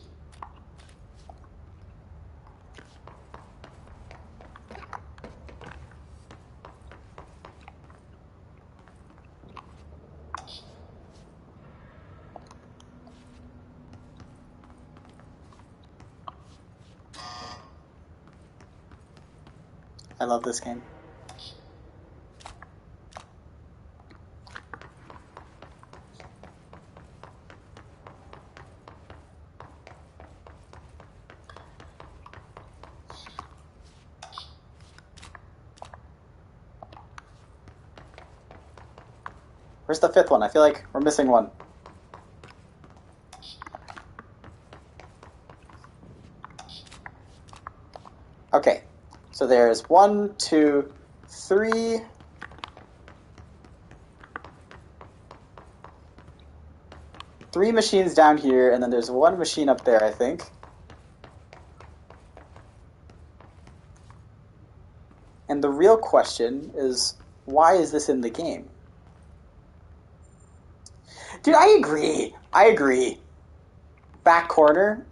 I love this game. Where's the fifth one? I feel like we're missing one. Okay, so there's 1, 2, 3. Three machines down here, and then there's one machine up there, I think. And the real question is, why is this in the game? Dude, I agree. I agree. Back corner.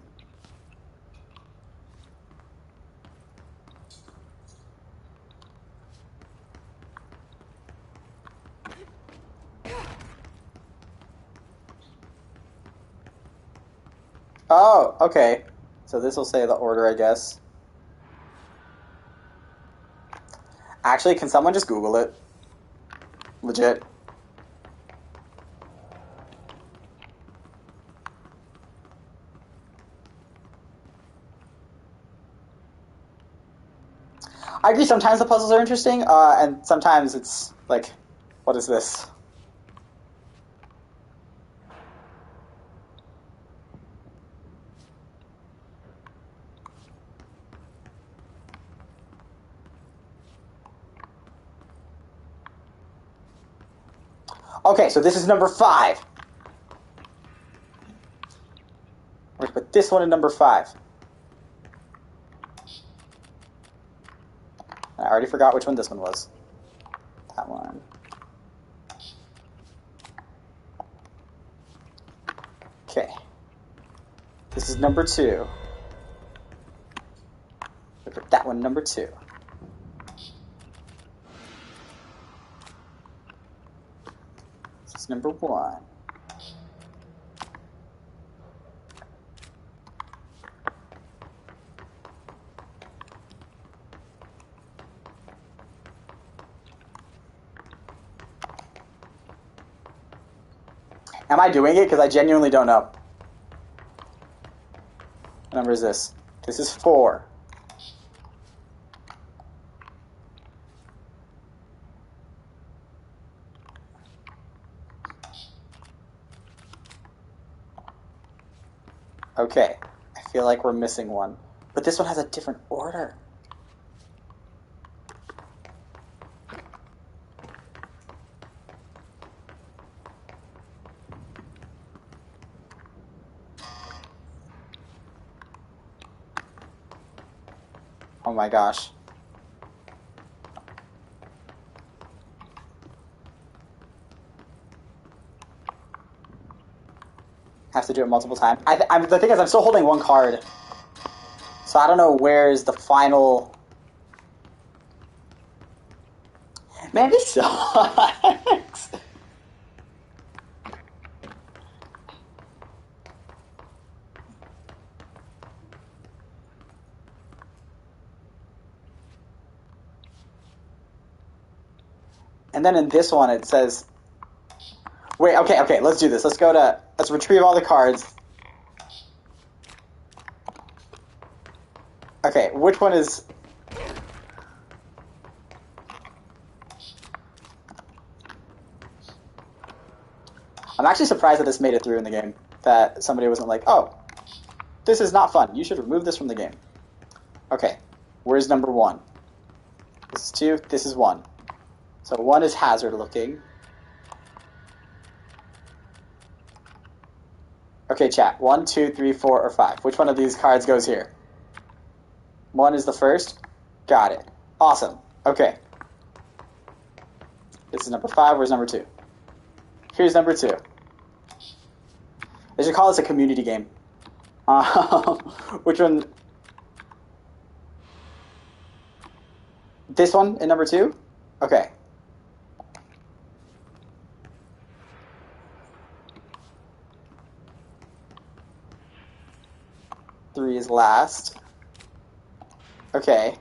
Oh, okay. So this will say the order, I guess. Actually, can someone just Google it? Legit. I agree, sometimes the puzzles are interesting, and sometimes it's like, what is this? Okay, so this is number 5. We're going to put this one in number 5. I already forgot which one this one was. That one. Okay. This is number 2. We'll put that one number 2. This is number 1. Am I doing it? Because I genuinely don't know. What number is this? This is 4. Okay. I feel like we're missing one. But this one has a different order. Oh my gosh. Have to do it multiple times. The thing is, I'm still holding one card. So I don't know where's the final... Man, this sucks. And then in this one it says... Wait, okay, let's do this. Let's retrieve all the cards. Okay, which one is... I'm actually surprised that this made it through in the game. That somebody wasn't like, oh, this is not fun. You should remove this from the game. Okay, where's number 1? This is 2, this is 1. So 1 is hazard looking. Okay, chat. 1, 2, 3, 4, or 5. Which one of these cards goes here? 1 is the first. Got it. Awesome. Okay. This is number 5. Where's number 2? Here's number 2. They should call this a community game. Which one? This one in number 2? Okay. Three is last. Okay.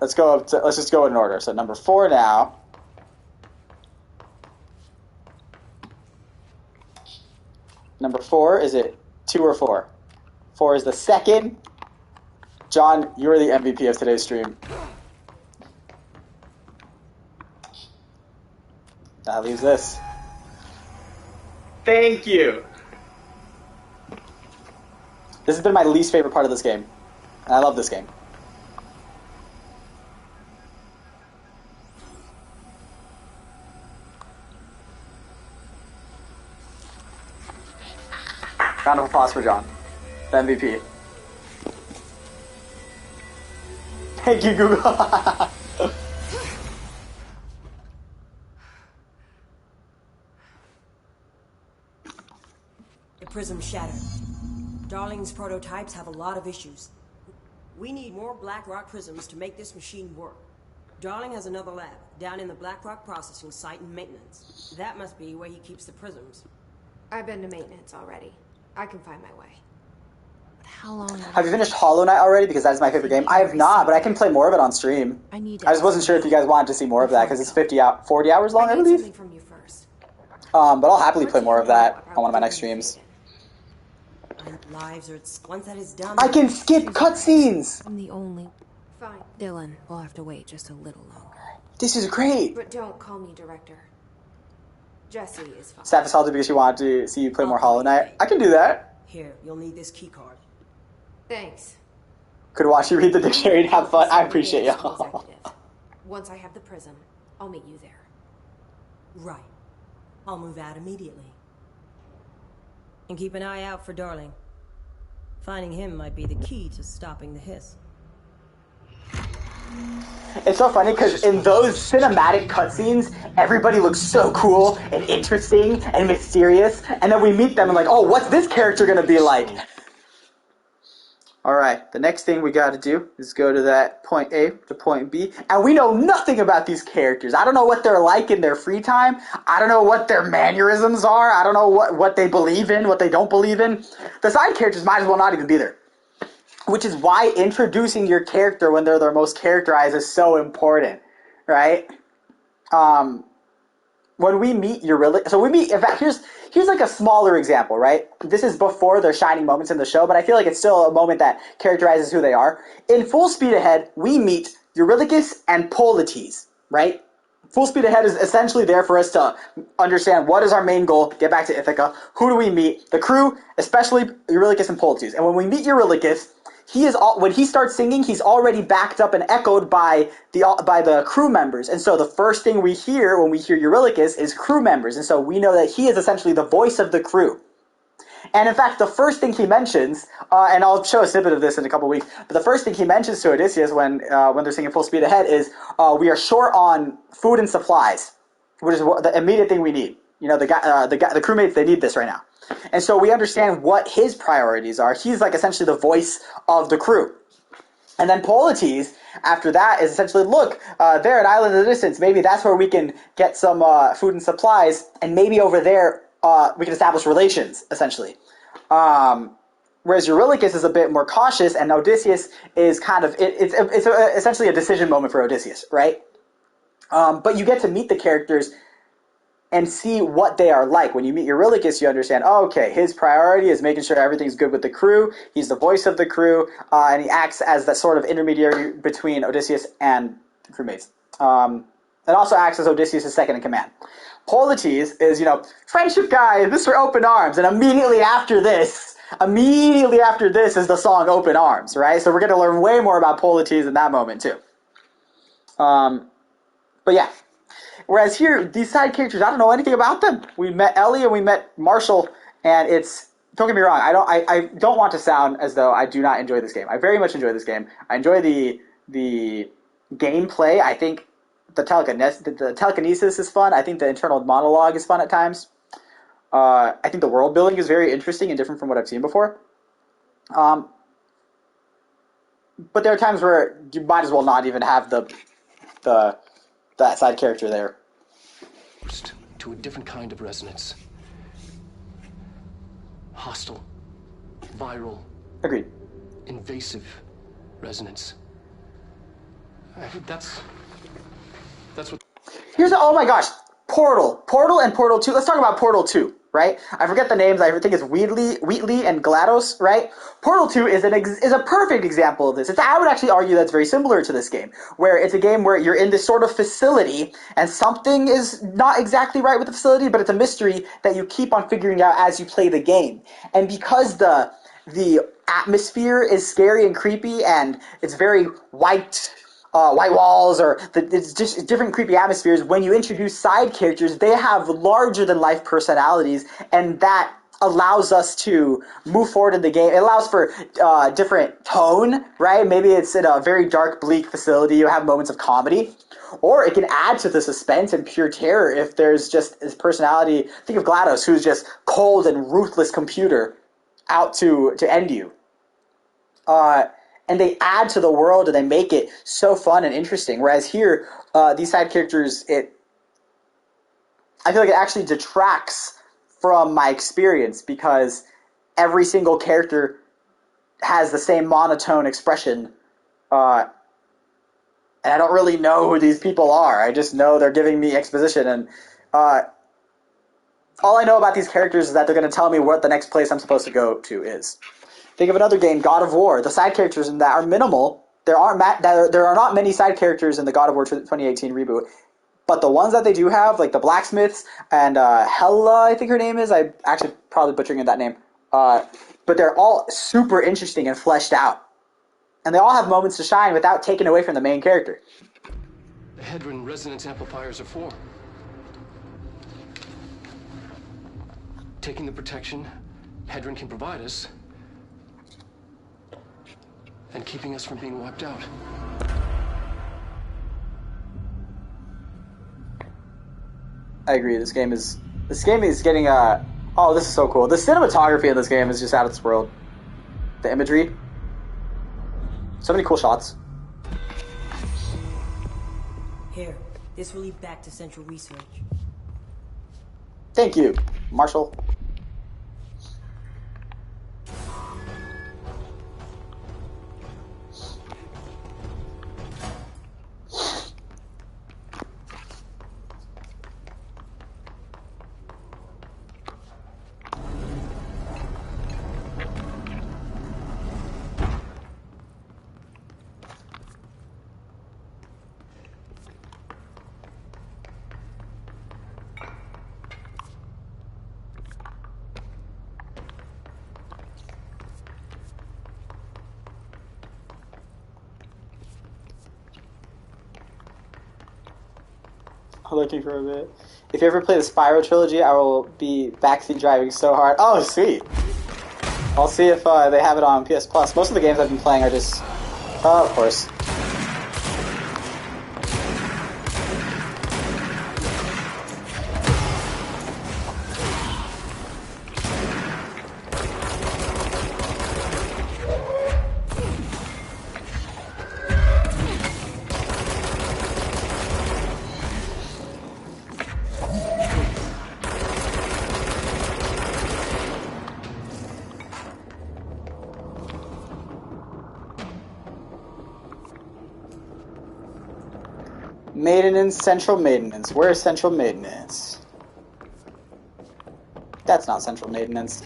Let's just go in order. So number 4 now. Number 4, is it 2 or 4? 4 is the second. John, you are the MVP of today's stream. That leaves this. Thank you. This has been my least favorite part of this game. And I love this game. Round of applause for John, the MVP. Thank you, Google. The prism shattered. Darling's prototypes have a lot of issues. We need more Blackrock prisms to make this machine work. Darling has another lab, down in the Blackrock processing site in maintenance. That must be where he keeps the prisms. I've been to maintenance already. I can find my way. But how long? Have you finished Hollow Knight already? Because that is my favorite game. I have not, but I can play more of it on stream. I just wasn't sure if you guys wanted to see more of that, because it's 40 hours long, I believe. Something from you first. But I'll happily play more of that on one of my next streams. Lives, or it's once that is done. I can skip cutscenes! I'm the only... Fine. Dylan, we'll have to wait just a little longer. This is great! But don't call me director. Jesse is fine. Staff assaulted because she wanted to see you play more Hollow Knight. I can do that. Here, you'll need this key card. Thanks. Could watch you read the dictionary and have fun. I appreciate y'all. Once I have the prism, I'll meet you there. Right. I'll move out immediately. And keep an eye out for Darling. Finding him might be the key to stopping the hiss. It's so funny because in those cinematic cutscenes, everybody looks so cool and interesting and mysterious, and then we meet them and like, oh, what's this character gonna be like? Alright, the next thing we gotta do is go to that point A to point B, and we know nothing about these characters. I don't know what they're like in their free time. I don't know what their mannerisms are. I don't know what they believe in, what they don't believe in. The side characters might as well not even be there. Which is why introducing your character when they're their most characterized is so important, right? When we meet Eurylochus, so we meet, in fact, here's like a smaller example, right? This is before their shining moments in the show, but I feel like it's still a moment that characterizes who they are. In Full Speed Ahead, we meet Eurylochus and Polites, right? Full Speed Ahead is essentially there for us to understand what is our main goal, get back to Ithaca, who do we meet, the crew, especially Eurylochus and Polites. And when we meet Eurylochus, when he starts singing, he's already backed up and echoed by the crew members. And so the first thing we hear when we hear Eurylochus is crew members. And so we know that he is essentially the voice of the crew. And in fact, the first thing he mentions, and I'll show a snippet of this in a couple weeks, but the first thing he mentions to Odysseus when they're singing Full Speed Ahead is, we are short on food and supplies, which is the immediate thing we need. You know, the crewmates, they need this right now. And so we understand what his priorities are. He's like essentially the voice of the crew. And then Polites, after that, is essentially, look, there, an island in the distance, maybe that's where we can get some food and supplies, and maybe over there we can establish relations, essentially. Whereas Eurylochus is a bit more cautious, and Odysseus is kind of, it's essentially a decision moment for Odysseus, right? But you get to meet the characters and see what they are like. When you meet Eurylochus, you understand, oh, okay, his priority is making sure everything's good with the crew. He's the voice of the crew, and he acts as that sort of intermediary between Odysseus and the crewmates. And also acts as Odysseus' second in command. Polites is, friendship guy, this for open arms, and immediately after this is the song Open Arms, right? So we're going to learn way more about Polites in that moment, too. But yeah. Whereas here, these side characters, I don't know anything about them. We met Ellie and we met Marshall, and don't get me wrong, I don't want to sound as though I do not enjoy this game. I very much enjoy this game. I enjoy the gameplay. I think the telekinesis is fun. I think the internal monologue is fun at times. I think the world building is very interesting and different from what I've seen before. But there are times where you might as well not even have that side character there. To a different kind of resonance. Hostile, viral, Agreed. invasive resonance. That's what... Oh my gosh, Portal and Portal 2. Let's talk about Portal 2, right? I forget the names. I think it's Wheatley and GLaDOS, right? Portal 2 is a perfect example of this. I would actually argue that's very similar to this game, where it's a game where you're in this sort of facility and something is not exactly right with the facility, but it's a mystery that you keep on figuring out as you play the game. And because the atmosphere is scary and creepy and it's very white walls, it's just different creepy atmospheres. When you introduce side characters, they have larger than life personalities, and that allows us to move forward in the game. It allows for different tone, right? Maybe it's in a very dark, bleak facility. You have moments of comedy, or it can add to the suspense and pure terror if there's just his personality. Think of GLaDOS, who's just cold and ruthless computer out to end you. And they add to the world and they make it so fun and interesting. Whereas here, these side characters, I feel like it actually detracts from my experience because every single character has the same monotone expression. And I don't really know who these people are. I just know they're giving me exposition. And all I know about these characters is that they're going to tell me what the next place I'm supposed to go to is. Think of another game, God of War. The side characters in that are minimal. There are not many side characters in the God of War 2018 reboot, but the ones that they do have, like the blacksmiths and Hela, I think her name is. I'm actually probably butchering that name. But they're all super interesting and fleshed out, and they all have moments to shine without taking away from the main character. Hedron resonance amplifiers are for. Taking the protection Hedron can provide us, and keeping us from being wiped out. I agree. This game is getting oh, this is so cool. The cinematography in this game is just out of this world. The imagery, so many cool shots. Here, this will lead back to Central Research. Thank you, Marshall. Looking for a bit. If you ever play the Spyro trilogy, I will be backseat driving so hard. Oh, sweet. I'll see if they have it on PS Plus. Most of the games I've been playing are just... Oh, of course. Maintenance, central maintenance. Where's central maintenance? That's not central maintenance.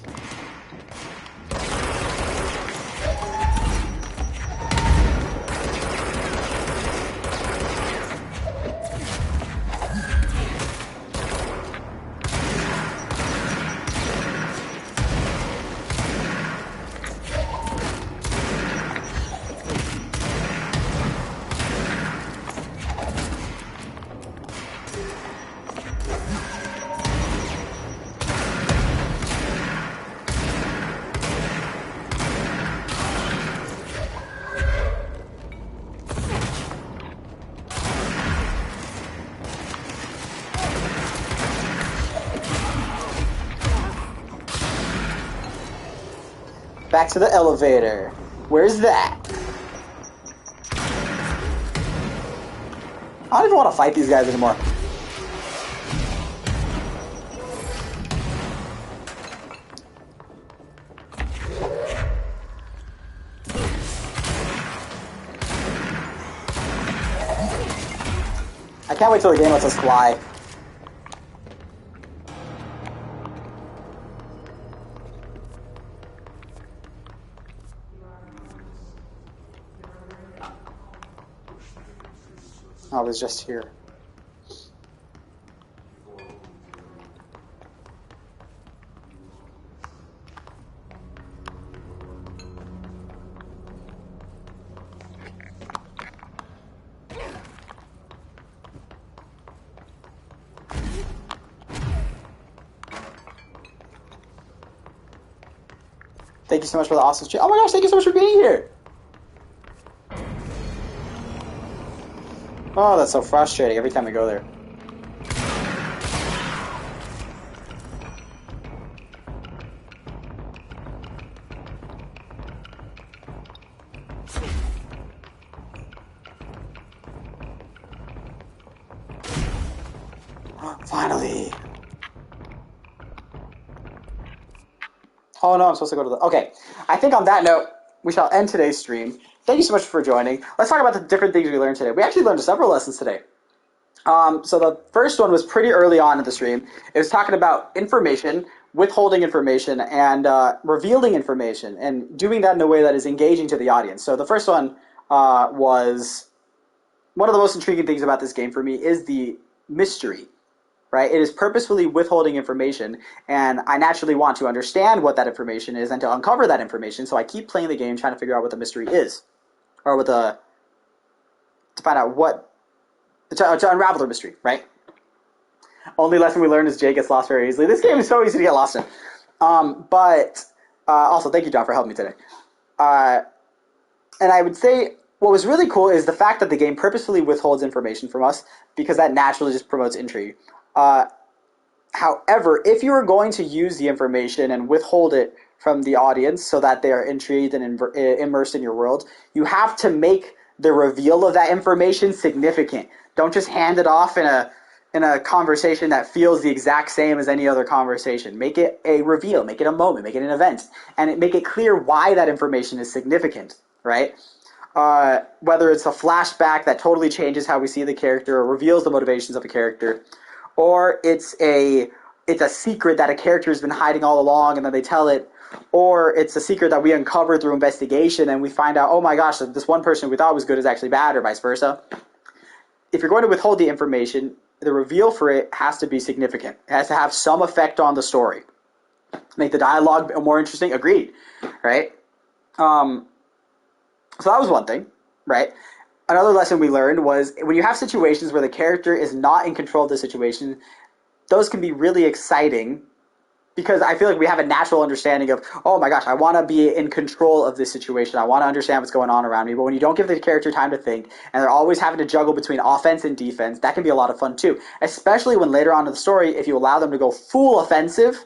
Back to the elevator. Where's that? I don't even want to fight these guys anymore. I can't wait till the game lets us fly. I was just here. Thank you so much for the awesome stream. Oh my gosh, thank you so much for being here. Oh, that's so frustrating every time we go there. Finally. Oh no, I'm supposed to go to the... Okay, I think on that note, we shall end today's stream. Thank you so much for joining. Let's talk about the different things we learned today. We actually learned several lessons today. So the first one was pretty early on in the stream. It was talking about information, withholding information, and revealing information, and doing that in a way that is engaging to the audience. So the first one was... One of the most intriguing things about this game for me is the mystery. Right? It is purposefully withholding information, and I naturally want to understand what that information is and to uncover that information, so I keep playing the game trying to figure out what the mystery is, or to find out what to unravel the mystery, right? Only lesson we learned is Jay gets lost very easily. This game is so easy to get lost in. But also, thank you, John, for helping me today. And I would say what was really cool is the fact that the game purposefully withholds information from us because that naturally just promotes intrigue. However, if you are going to use the information and withhold it from the audience so that they are intrigued and immersed in your world, you have to make the reveal of that information significant. Don't just hand it off in a conversation that feels the exact same as any other conversation. Make it a reveal, make it a moment, make it an event, and make it clear why that information is significant, right? Whether it's a flashback that totally changes how we see the character or reveals the motivations of a character, or it's a secret that a character has been hiding all along and then they tell it, or it's a secret that we uncover through investigation and we find out, oh my gosh, this one person we thought was good is actually bad, or vice versa. If you're going to withhold the information, the reveal for it has to be significant. It has to have some effect on the story. Make the dialogue more interesting. Agreed, right? So that was one thing, right? Another lesson we learned was when you have situations where the character is not in control of the situation, those can be really exciting because I feel like we have a natural understanding of, oh my gosh, I want to be in control of this situation. I want to understand what's going on around me. But when you don't give the character time to think and they're always having to juggle between offense and defense, that can be a lot of fun too. Especially when later on in the story, if you allow them to go full offensive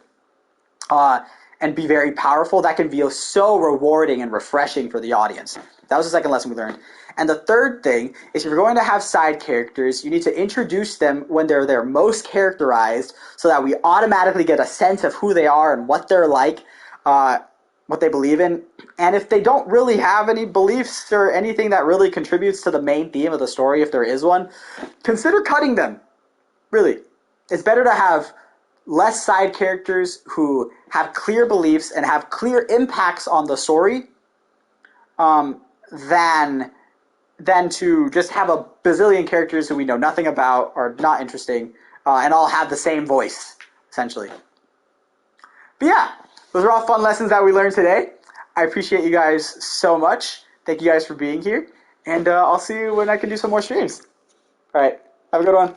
and be very powerful, that can feel so rewarding and refreshing for the audience. That was the second lesson we learned. And the third thing is if you're going to have side characters, you need to introduce them when they're their most characterized so that we automatically get a sense of who they are and what they're like, what they believe in. And if they don't really have any beliefs or anything that really contributes to the main theme of the story, if there is one, consider cutting them. Really. It's better to have less side characters who have clear beliefs and have clear impacts on the story than to just have a bazillion characters who we know nothing about, are not interesting, and all have the same voice, essentially. But yeah, those are all fun lessons that we learned today. I appreciate you guys so much. Thank you guys for being here, and I'll see you when I can do some more streams. All right, have a good one.